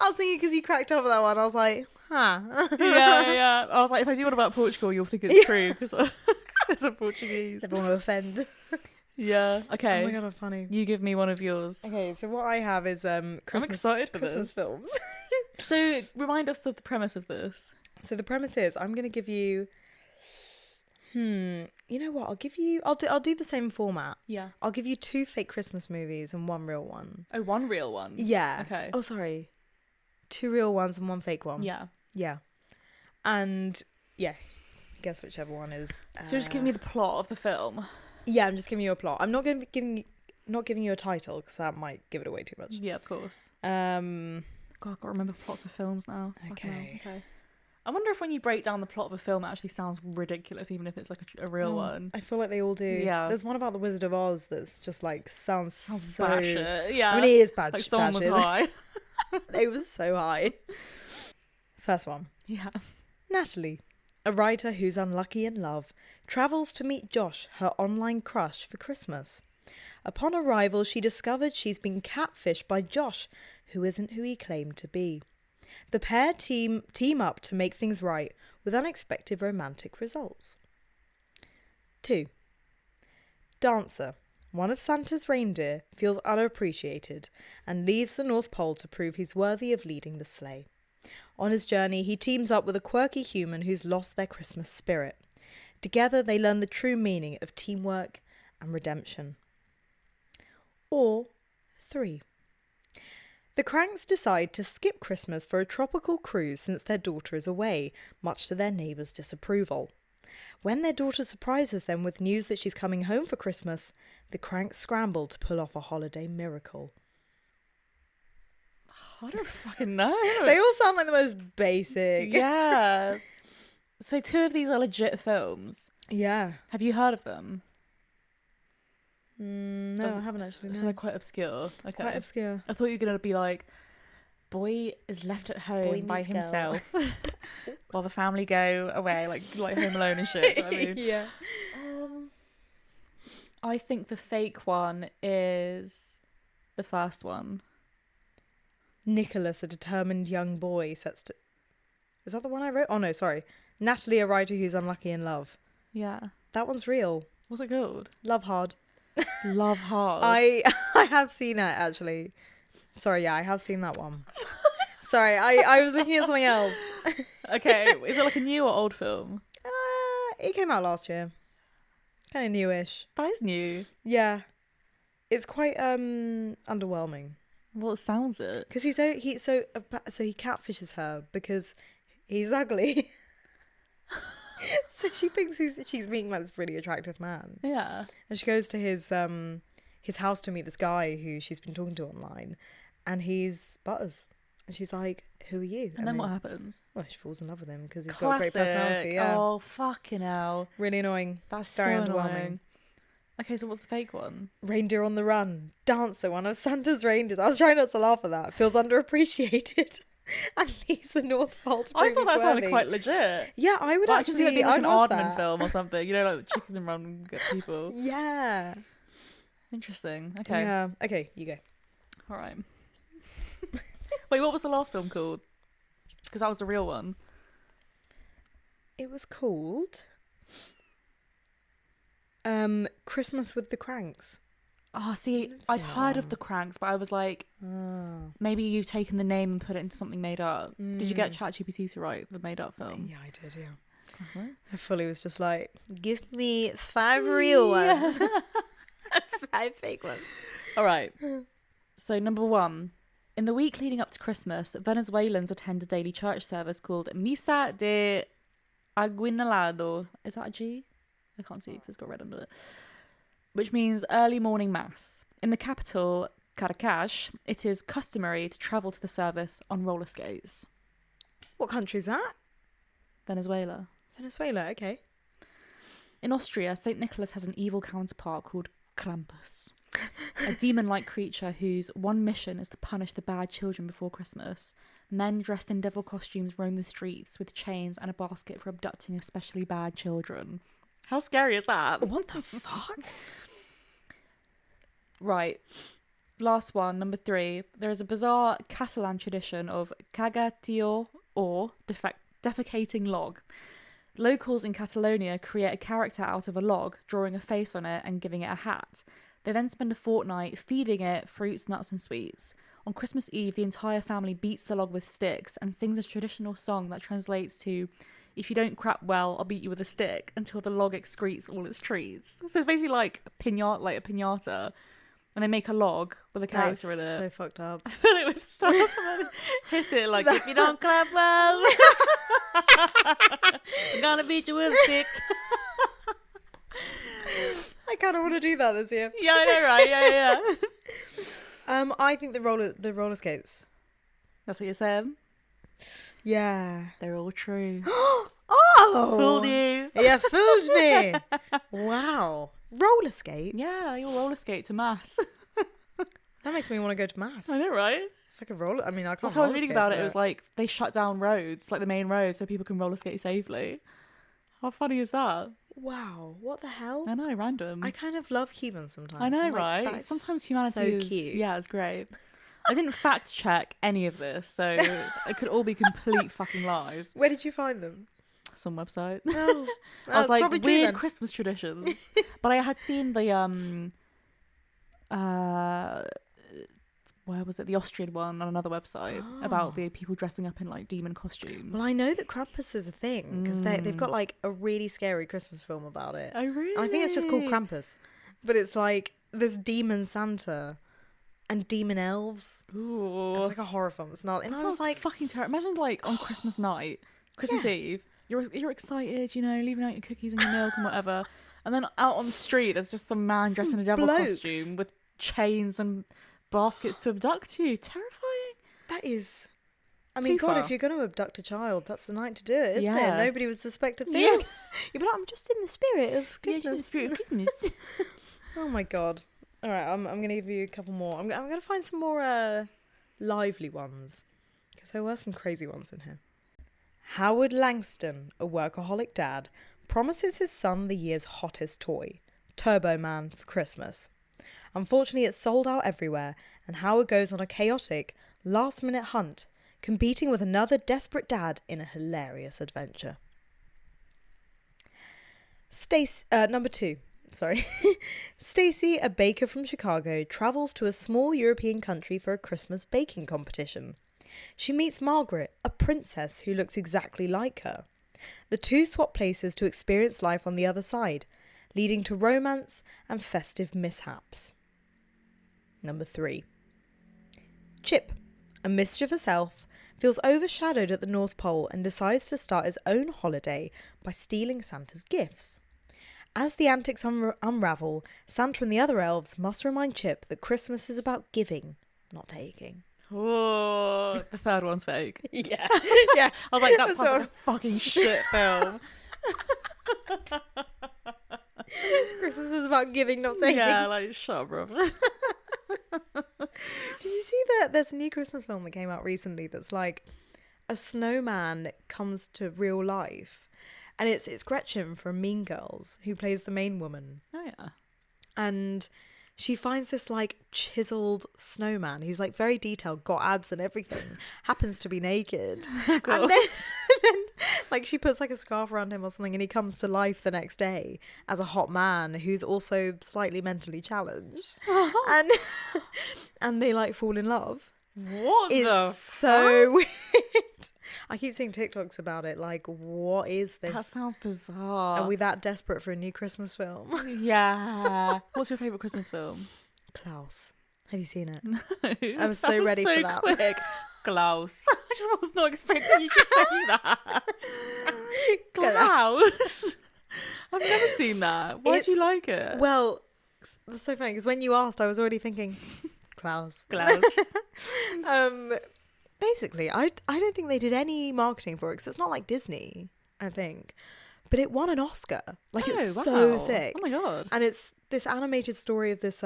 Speaker 2: I was thinking because you cracked up with that one. I was like, huh.
Speaker 1: yeah. I was like, if I do one about Portugal, you'll think it's true because it's a Portuguese.
Speaker 2: Everyone will offend.
Speaker 1: Yeah. Okay.
Speaker 2: Oh my god, how funny.
Speaker 1: You give me one of yours.
Speaker 2: Okay, so what I have is Christmas,
Speaker 1: I'm excited for
Speaker 2: Christmas
Speaker 1: this.
Speaker 2: films.
Speaker 1: So remind us of the premise of this.
Speaker 2: So the premise is I'm going to give you. You know what? I'll do the same format.
Speaker 1: Yeah.
Speaker 2: I'll give you 2 fake Christmas movies and 1 real one.
Speaker 1: Oh, one real one.
Speaker 2: Yeah.
Speaker 1: Okay.
Speaker 2: Oh, sorry. 2 real ones and 1 fake one.
Speaker 1: Yeah.
Speaker 2: Yeah. And yeah, guess whichever one is.
Speaker 1: So just give me the plot of the film.
Speaker 2: Yeah, I'm just giving you a plot. I'm not going to be giving you a title because that might give it away too much.
Speaker 1: Yeah, of course.
Speaker 2: Um.
Speaker 1: God, I've got to remember plots of films now.
Speaker 2: Okay.
Speaker 1: Okay. I wonder if when you break down the plot of a film, it actually sounds ridiculous, even if it's like a real one.
Speaker 2: I feel like they all do.
Speaker 1: Yeah.
Speaker 2: There's one about the Wizard of Oz that's just like sounds so.
Speaker 1: batshit. Yeah.
Speaker 2: I mean, it is bad.
Speaker 1: Like someone was
Speaker 2: batshit.
Speaker 1: high.
Speaker 2: It was so high. First one.
Speaker 1: Yeah.
Speaker 2: Natalie, a writer who's unlucky in love, travels to meet Josh, her online crush, for Christmas. Upon arrival, she discovered she's been catfished by Josh, who isn't who he claimed to be. The pair team up to make things right, with unexpected romantic results. 2. Dancer, one of Santa's reindeer, feels unappreciated and leaves the North Pole to prove he's worthy of leading the sleigh. On his journey, he teams up with a quirky human who's lost their Christmas spirit. Together, they learn the true meaning of teamwork and redemption. Or 3. The Cranks decide to skip Christmas for a tropical cruise since their daughter is away, much to their neighbours' disapproval. When their daughter surprises them with news that she's coming home for Christmas, the Cranks scramble to pull off a holiday miracle.
Speaker 1: I don't fucking know.
Speaker 2: They all sound like the most basic.
Speaker 1: Yeah. So 2 of these are legit films.
Speaker 2: Yeah.
Speaker 1: Have you heard of them?
Speaker 2: No, I haven't actually.
Speaker 1: So
Speaker 2: No.
Speaker 1: they're quite obscure. Okay.
Speaker 2: Quite obscure.
Speaker 1: I thought you were going to be like, boy is left at home
Speaker 2: Boy
Speaker 1: by
Speaker 2: meets girl.
Speaker 1: himself while the family go away, like Home Alone and shit. Do you know what I mean?
Speaker 2: Yeah.
Speaker 1: I think the fake one is the first one.
Speaker 2: Nicholas, a determined young boy, sets to... Is that the one I wrote? Oh, no, sorry. Natalie, a writer who's unlucky in love.
Speaker 1: Yeah.
Speaker 2: That one's real.
Speaker 1: What's it called?
Speaker 2: Love Hard.
Speaker 1: Love Hard.
Speaker 2: I have seen it, actually. Sorry, yeah, I have seen that one. Sorry, I was looking at something else.
Speaker 1: Okay, is it like a new or old film?
Speaker 2: It came out last year. Kind of newish.
Speaker 1: That is new.
Speaker 2: Yeah. It's quite underwhelming.
Speaker 1: Well, it sounds it.
Speaker 2: Because he catfishes her because he's ugly. So she thinks she's meeting like this really attractive man.
Speaker 1: Yeah.
Speaker 2: And she goes to his house to meet this guy who she's been talking to online, and he's Butters. And she's like, "Who are you?"
Speaker 1: And then what happens?
Speaker 2: Well, she falls in love with him because he's got a great personality. Yeah.
Speaker 1: Oh, fucking hell.
Speaker 2: Really annoying.
Speaker 1: That's
Speaker 2: Very
Speaker 1: so
Speaker 2: underwhelming.
Speaker 1: annoying. Okay, so what's the fake one?
Speaker 2: Reindeer on the Run. Dancer, one of Santa's reindeers. I was trying not to laugh at that. Feels underappreciated. And leaves the North Pole to prove
Speaker 1: I thought that
Speaker 2: he's
Speaker 1: sounded
Speaker 2: worthy.
Speaker 1: quite legit.
Speaker 2: Yeah, I would
Speaker 1: Like, I can see it
Speaker 2: actually.
Speaker 1: being like
Speaker 2: I'd
Speaker 1: an
Speaker 2: watch
Speaker 1: Aardman
Speaker 2: that.
Speaker 1: film or something. You know, like Chicken and Run and Get People.
Speaker 2: Yeah.
Speaker 1: Interesting. Okay.
Speaker 2: Yeah. Okay, you go.
Speaker 1: All right. Wait, what was the last film called? Because that was the real one.
Speaker 2: It was called Christmas with the Cranks.
Speaker 1: Oh, see, I'd heard of the Cranks, but I was like, maybe you've taken the name and put it into something made up. Did you get ChatGPT to write the made up film?
Speaker 2: Yeah, I did, yeah. I fully was just like, give me 5 real ones. 5 fake ones.
Speaker 1: All right. So, number 1. In the week leading up to Christmas, Venezuelans attend a daily church service called Misa de Aguinaldo. Is that a G? I can't see because it's got red under it. Which means early morning mass. In the capital, Caracas, it is customary to travel to the service on roller skates.
Speaker 2: What country is that?
Speaker 1: Venezuela.
Speaker 2: Venezuela, okay.
Speaker 1: In Austria, St. Nicholas has an evil counterpart called Krampus, a demon-like creature whose one mission is to punish the bad children before Christmas. Men dressed in devil costumes roam the streets with chains and a basket for abducting especially bad children. How scary is that?
Speaker 2: What the fuck?
Speaker 1: Right. Last one, number 3. There is a bizarre Catalan tradition of cagatio, or defecating log. Locals in Catalonia create a character out of a log, drawing a face on it and giving it a hat. They then spend a fortnight feeding it fruits, nuts and sweets. On Christmas Eve, the entire family beats the log with sticks and sings a traditional song that translates to, "If you don't crap well, I'll beat you with a stick," until the log excretes all its treats. So it's basically like a pinata. And they make a log with a character in it.
Speaker 2: So fucked up.
Speaker 1: Fill it with stuff and then hit it like, "If you don't clap well, I'm gonna beat you with a stick."
Speaker 2: I kind of want to do that this year.
Speaker 1: Yeah, I know, right? Yeah.
Speaker 2: I think the roller skates.
Speaker 1: That's what you're saying?
Speaker 2: Yeah.
Speaker 1: They're all true.
Speaker 2: Oh!
Speaker 1: Fooled you.
Speaker 2: Yeah, fooled me. Wow. Roller skates?
Speaker 1: Yeah, you'll roller skate to mass.
Speaker 2: That makes me want to go to mass.
Speaker 1: I know, right?
Speaker 2: If I could roller... I mean, I can't
Speaker 1: Like, I was
Speaker 2: roller
Speaker 1: reading
Speaker 2: skate,
Speaker 1: about it,
Speaker 2: but-
Speaker 1: it was like they shut down roads, like the main roads, so people can roller skate safely. How funny is that?
Speaker 2: Wow, what the hell?
Speaker 1: I know, random.
Speaker 2: I kind of love humans sometimes.
Speaker 1: I know,
Speaker 2: I'm like,
Speaker 1: right?
Speaker 2: that is
Speaker 1: Sometimes humanity
Speaker 2: so
Speaker 1: is...
Speaker 2: cute.
Speaker 1: Yeah, it's great. I didn't fact check any of this, so it could all be complete fucking lies.
Speaker 2: Where did you find them?
Speaker 1: Some website.
Speaker 2: Oh,
Speaker 1: I was like,
Speaker 2: probably true
Speaker 1: weird
Speaker 2: then.
Speaker 1: Christmas traditions. But I had seen the where was it? The Austrian one on another website about the people dressing up in like demon costumes.
Speaker 2: Well, I know that Krampus is a thing because they've got like a really scary Christmas film about it.
Speaker 1: Oh really?
Speaker 2: And I think it's just called Krampus, but it's like this demon Santa and demon elves.
Speaker 1: Ooh.
Speaker 2: It's like a horror film. It's not. And
Speaker 1: That
Speaker 2: I was
Speaker 1: sounds
Speaker 2: like,
Speaker 1: fucking terrible. Imagine like on Christmas night, Christmas Eve, you're excited, you know, leaving out your cookies and your milk and whatever, and then out on the street there's just some man dressed in a devil
Speaker 2: blokes.
Speaker 1: costume with chains and baskets to abduct you. Terrifying.
Speaker 2: that is. I mean,
Speaker 1: Too
Speaker 2: God,
Speaker 1: far.
Speaker 2: if you're going to abduct a child, that's the night to do it, isn't
Speaker 1: Yeah.
Speaker 2: it? Nobody would suspect a thing.
Speaker 1: Yeah.
Speaker 2: You'd be like, I'm just in the spirit of
Speaker 1: Yeah, just in the
Speaker 2: Christmas.
Speaker 1: spirit of Christmas.
Speaker 2: Oh my God. All right, I'm going to give you a couple more. I'm going to find some more lively ones because there were some crazy ones in here. Howard Langston, a workaholic dad, promises his son the year's hottest toy, Turbo Man, for Christmas. Unfortunately, it's sold out everywhere, and Howard goes on a chaotic, last-minute hunt, competing with another desperate dad in a hilarious adventure. Number 2. Sorry. Stacy, a baker from Chicago, travels to a small European country for a Christmas baking competition. She meets Margaret, a princess who looks exactly like her. The two swap places to experience life on the other side, leading to romance and festive mishaps. Number 3. Chip, a mischievous elf, feels overshadowed at the North Pole and decides to start his own holiday by stealing Santa's gifts. As the antics unravel, Santa and the other elves must remind Chip that Christmas is about giving, not taking.
Speaker 1: Oh, the third one's fake.
Speaker 2: Yeah, yeah.
Speaker 1: I was like, that sounds
Speaker 2: So-
Speaker 1: like a fucking shit film.
Speaker 2: Christmas is about giving, not taking.
Speaker 1: Yeah, like, shut up, bro.
Speaker 2: Did you see that there's a new Christmas film that came out recently that's like a snowman comes to real life, and it's Gretchen from Mean Girls who plays the main woman,
Speaker 1: Oh, yeah.
Speaker 2: and she finds this like chiseled snowman. He's like very detailed, got abs and everything, happens to be naked. And then like she puts like a scarf around him or something, and he comes to life the next day as a hot man who's also slightly mentally challenged. And they like fall in love.
Speaker 1: What the
Speaker 2: It's so weird. I keep seeing TikToks about it, like, what is this?
Speaker 1: That sounds bizarre.
Speaker 2: Are we that desperate for a new Christmas film?
Speaker 1: Yeah. What's your favourite Christmas film?
Speaker 2: Klaus. Have you seen it?
Speaker 1: No.
Speaker 2: I was so ready for that.
Speaker 1: Quick. Klaus. I just was not expecting you to say that. Klaus. I've never seen that. Why do you
Speaker 2: It's-
Speaker 1: like it?
Speaker 2: Well, that's so funny because when you asked, I was already thinking Klaus.
Speaker 1: Klaus.
Speaker 2: Basically, I don't think they did any marketing for it because it's not like Disney, I think. But it won an Oscar. Like, it's
Speaker 1: Oh,
Speaker 2: so
Speaker 1: wow.
Speaker 2: sick.
Speaker 1: Oh my god.
Speaker 2: And it's this animated story of this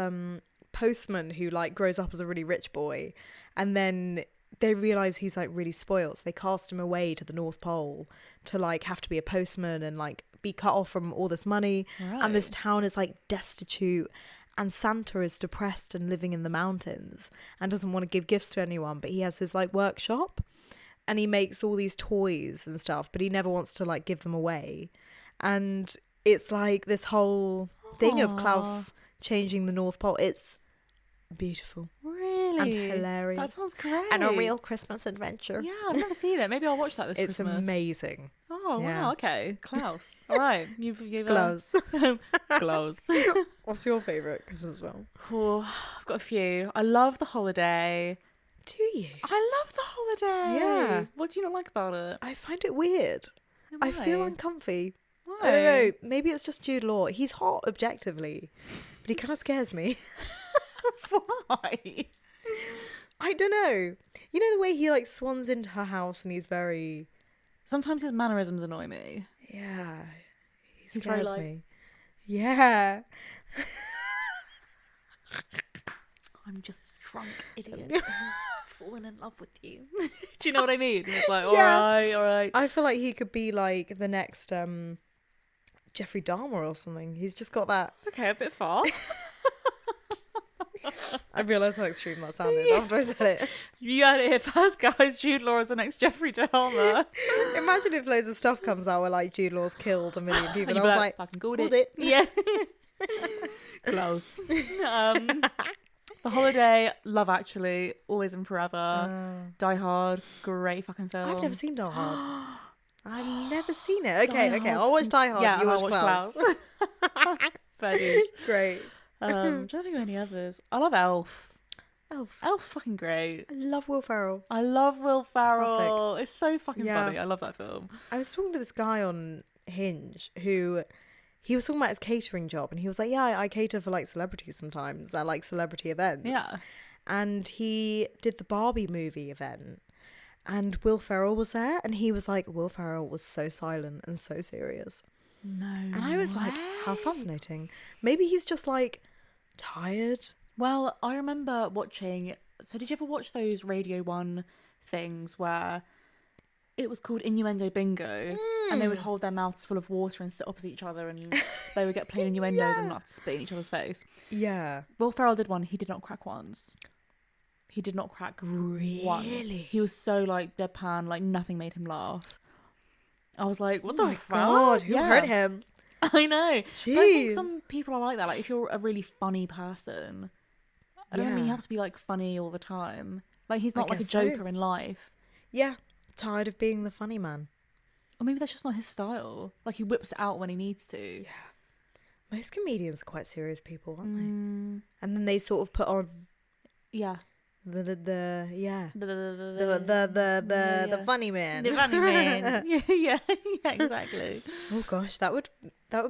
Speaker 2: postman who like grows up as a really rich boy, and then they realize he's like really spoiled, so they cast him away to the North Pole to like have to be a postman and like be cut off from all this money, and this
Speaker 1: Right.
Speaker 2: town is like destitute, and Santa is depressed and living in the mountains and doesn't want to give gifts to anyone, but he has his like workshop and he makes all these toys and stuff, but he never wants to like give them away. And it's like this whole thing of Klaus changing the North Pole. It's beautiful
Speaker 1: Really?
Speaker 2: and hilarious.
Speaker 1: That sounds great.
Speaker 2: And a real Christmas adventure.
Speaker 1: Yeah, I've never seen it. Maybe I'll watch that this
Speaker 2: It's
Speaker 1: Christmas.
Speaker 2: amazing.
Speaker 1: Oh,
Speaker 2: Yeah.
Speaker 1: wow. Okay. Klaus. All right. You've
Speaker 2: Glows.
Speaker 1: Glows.
Speaker 2: What's your favourite Christmas film?
Speaker 1: Oh, I've got a few. I love The Holiday.
Speaker 2: Do you?
Speaker 1: I love The Holiday.
Speaker 2: Yeah.
Speaker 1: What do you not like about it?
Speaker 2: I find it weird. I feel
Speaker 1: Why?
Speaker 2: uncomfy.
Speaker 1: Why?
Speaker 2: I don't know. Maybe it's just Jude Law. He's hot objectively, but he kind of scares me.
Speaker 1: Why?
Speaker 2: I don't know. You know the way he like swans into her house and he's very...
Speaker 1: Sometimes his mannerisms annoy me.
Speaker 2: Yeah. He
Speaker 1: He's very
Speaker 2: scares
Speaker 1: like-
Speaker 2: me. Yeah.
Speaker 1: I'm just a drunk idiot who's fallen in love with you. Do you know what I mean? It's like, all
Speaker 2: Yeah.
Speaker 1: right, all right.
Speaker 2: I feel like he could be like the next Jeffrey Dahmer or something. He's just got that...
Speaker 1: Okay, a bit far.
Speaker 2: I realised how extreme that sounded after I said it.
Speaker 1: You heard it here first, guys. Jude Law is the next Jeffrey Dahmer.
Speaker 2: Imagine if loads of stuff comes out where like Jude Law's killed a million people.
Speaker 1: And
Speaker 2: And
Speaker 1: you'd
Speaker 2: I
Speaker 1: be
Speaker 2: was like,
Speaker 1: fucking called
Speaker 2: called
Speaker 1: it.
Speaker 2: it.
Speaker 1: Yeah. Close. The Holiday, Love Actually, Always and Forever, Die Hard, great fucking film.
Speaker 2: I've never seen Die Hard. I've never seen it. Okay,
Speaker 1: Die
Speaker 2: okay.
Speaker 1: Hard's
Speaker 2: I'll watch Die Hard.
Speaker 1: Yeah,
Speaker 2: you
Speaker 1: I'll
Speaker 2: watch
Speaker 1: watch
Speaker 2: Klaus.
Speaker 1: Fair dues.
Speaker 2: Great.
Speaker 1: I'm trying to think of any others. I love Elf.
Speaker 2: Elf.
Speaker 1: Elf's fucking great.
Speaker 2: I love Will Ferrell.
Speaker 1: I love Will Ferrell. It's so fucking
Speaker 2: Yeah.
Speaker 1: funny. I love that film.
Speaker 2: I was talking to this guy on Hinge who he was talking about his catering job and he was like, yeah, I cater for like celebrities sometimes at like celebrity events.
Speaker 1: Yeah.
Speaker 2: And he did the Barbie movie event and Will Ferrell was there and he was like, Will Ferrell was so silent and so serious.
Speaker 1: No.
Speaker 2: And I was like, how fascinating. Maybe he's just like tired.
Speaker 1: Well, I remember watching. So, did you ever watch those Radio 1 things where it was called Innuendo Bingo and they would hold their mouths full of water and sit opposite each other and they would get plain innuendos and not spit in each other's face?
Speaker 2: Yeah.
Speaker 1: Will Ferrell did one. He did not crack once. He did not crack once. He was so like deadpan, like nothing made him laugh. I was like, what
Speaker 2: Oh
Speaker 1: the
Speaker 2: my
Speaker 1: fuck?
Speaker 2: God, who
Speaker 1: Yeah.
Speaker 2: hurt him?
Speaker 1: I know. But I think
Speaker 2: Jeez.
Speaker 1: some people are like that. Like if you're a really funny person, I don't mean you
Speaker 2: Yeah.
Speaker 1: have to be like funny all the time. Like he's
Speaker 2: I
Speaker 1: not like a
Speaker 2: guess so.
Speaker 1: joker in life.
Speaker 2: Yeah. Tired of being the funny man.
Speaker 1: Or maybe that's just not his style. Like he whips it out when he needs to.
Speaker 2: Yeah. Most comedians are quite serious people, aren't they?
Speaker 1: Mm,
Speaker 2: And then they sort of put on
Speaker 1: yeah.
Speaker 2: the yeah.
Speaker 1: The
Speaker 2: The funny man.
Speaker 1: The funny man. yeah, exactly.
Speaker 2: Oh gosh, that would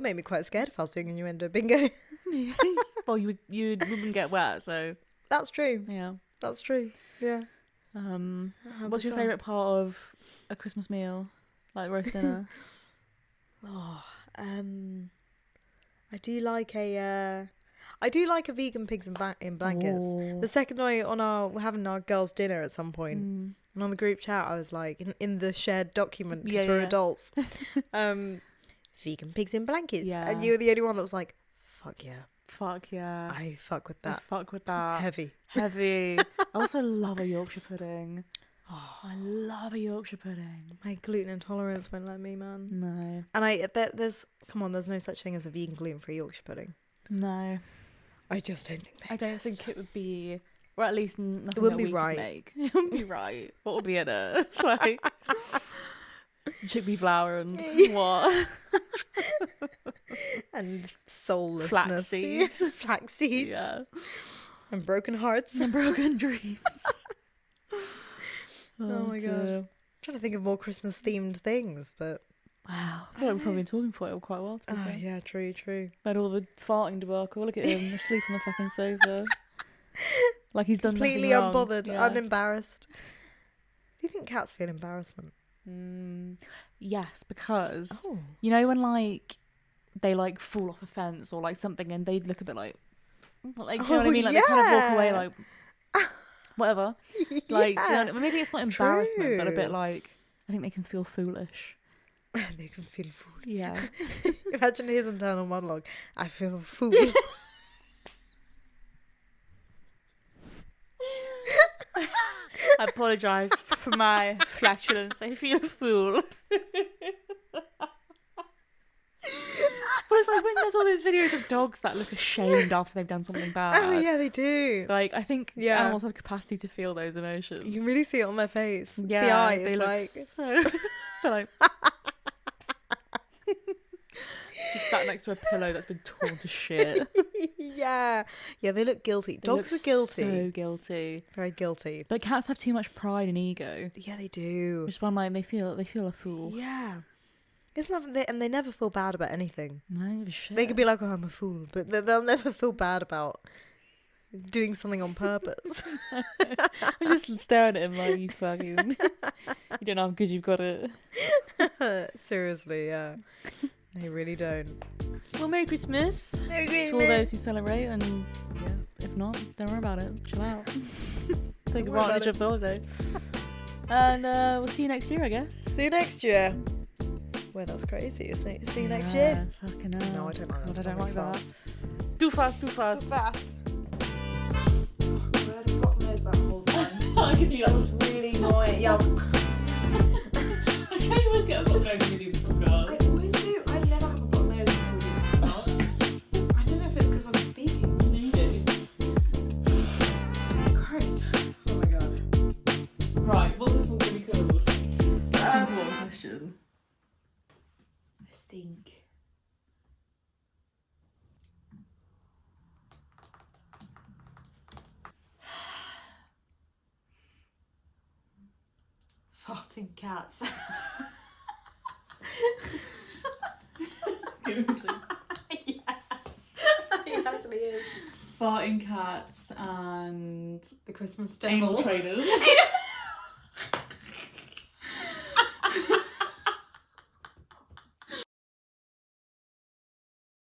Speaker 2: make me quite scared if I was doing innuendo bingo.
Speaker 1: Well, you wouldn't get wet, so
Speaker 2: That's true.
Speaker 1: yeah.
Speaker 2: That's true. Yeah.
Speaker 1: What's your favourite part of a Christmas meal, like roast dinner?
Speaker 2: Oh, I do like a vegan pigs in blankets.
Speaker 1: Ooh.
Speaker 2: The second night we're having our girls' dinner at some point, and on the group chat, I was like, in the shared document because we're adults, vegan pigs in blankets,
Speaker 1: Yeah.
Speaker 2: and you were the only one that was like, fuck yeah,
Speaker 1: Fuck yeah.
Speaker 2: I fuck with that,
Speaker 1: Fuck with that.
Speaker 2: heavy.
Speaker 1: Heavy. I also love a Yorkshire pudding.
Speaker 2: Oh,
Speaker 1: I love a Yorkshire pudding.
Speaker 2: my gluten intolerance won't let me, man.
Speaker 1: No.
Speaker 2: And there's no such thing as a vegan gluten-free Yorkshire pudding.
Speaker 1: No.
Speaker 2: I just don't think they
Speaker 1: I don't
Speaker 2: exist.
Speaker 1: think it would be, or at least nothing
Speaker 2: wouldn't
Speaker 1: that
Speaker 2: be
Speaker 1: we
Speaker 2: right.
Speaker 1: could make. It wouldn't be right. What would be in it? Like chickpea flour and what?
Speaker 2: And soullessness.
Speaker 1: Flax seeds.
Speaker 2: Flax seeds.
Speaker 1: Yeah.
Speaker 2: And broken hearts.
Speaker 1: And broken dreams.
Speaker 2: Oh my God.
Speaker 1: dear.
Speaker 2: Trying to think of more Christmas themed things, but
Speaker 1: Wow. I feel like we've probably been talking for quite a while. To be fair.
Speaker 2: yeah, true.
Speaker 1: Had all the farting debacle. Look at him asleep on the fucking sofa. Like he's done
Speaker 2: Completely
Speaker 1: nothing wrong.
Speaker 2: unbothered,
Speaker 1: Yeah.
Speaker 2: unembarrassed. Do you think cats feel embarrassment?
Speaker 1: Yes, because
Speaker 2: Oh.
Speaker 1: you know when like they like fall off a fence or like something and they look a bit like do you know what I mean? Like they kind of walk away
Speaker 2: yeah.
Speaker 1: like whatever. Like do you
Speaker 2: Yeah.
Speaker 1: know, maybe it's not embarrassment, but a
Speaker 2: True.
Speaker 1: bit like I think they can feel foolish.
Speaker 2: They can feel a fool.
Speaker 1: Yeah.
Speaker 2: Imagine his internal monologue. I feel a fool.
Speaker 1: I apologise for my flatulence. I feel a fool. But it's like when there's all those videos of dogs that look ashamed after they've done something bad.
Speaker 2: Oh yeah, they do.
Speaker 1: Like, I think
Speaker 2: Yeah.
Speaker 1: animals have the capacity to feel those emotions.
Speaker 2: You can really see it on their face. It's
Speaker 1: Yeah,
Speaker 2: the eyes,
Speaker 1: they look
Speaker 2: like
Speaker 1: so... They're like... Just sat next to a pillow that's been torn to shit.
Speaker 2: yeah, they look guilty.
Speaker 1: They
Speaker 2: Dogs
Speaker 1: look
Speaker 2: are guilty,
Speaker 1: so guilty.
Speaker 2: very guilty.
Speaker 1: But cats have too much pride and ego.
Speaker 2: Yeah, they do.
Speaker 1: Which is why I'm like, they feel a fool.
Speaker 2: Yeah, isn't that? And they never feel bad about anything.
Speaker 1: I don't give a shit.
Speaker 2: They could be like, "Oh, I'm a fool," but they'll never feel bad about doing something on purpose.
Speaker 1: I'm just staring at him like, you fucking... You don't know how good you've got it.
Speaker 2: Seriously, yeah. They really don't.
Speaker 1: Well, Merry Christmas.
Speaker 2: Merry
Speaker 1: To all those who celebrate, and
Speaker 2: Yeah.
Speaker 1: if not, don't worry about it. Chill out. Take
Speaker 2: Don't worry about
Speaker 1: advantage of the holiday. And we'll see you next year, I guess.
Speaker 2: See you next year. Well, that's crazy. See you next year.
Speaker 1: Fucking hell.
Speaker 2: No, I don't like that.
Speaker 1: God, I
Speaker 2: It's
Speaker 1: don't
Speaker 2: not
Speaker 1: like
Speaker 2: very
Speaker 1: that. Too fast.
Speaker 2: fast. Where the fuck knows that whole time?
Speaker 1: I can hear that was
Speaker 2: Really annoying. Yeah.
Speaker 1: I tell you always get a blocked nose when you do this podcast.
Speaker 2: I always do. I never have a blocked nose before we do this podcast. I don't know if it's because I'm speaking.
Speaker 1: You do.
Speaker 2: Christ. Oh my god.
Speaker 1: Right, what's this one going to be called? That's an important question.
Speaker 2: I stink. Farting cats.
Speaker 1: Seriously.
Speaker 2: Yeah. It actually is.
Speaker 1: Farting cats and
Speaker 2: The Christmas
Speaker 1: anal
Speaker 2: devil.
Speaker 1: trainers.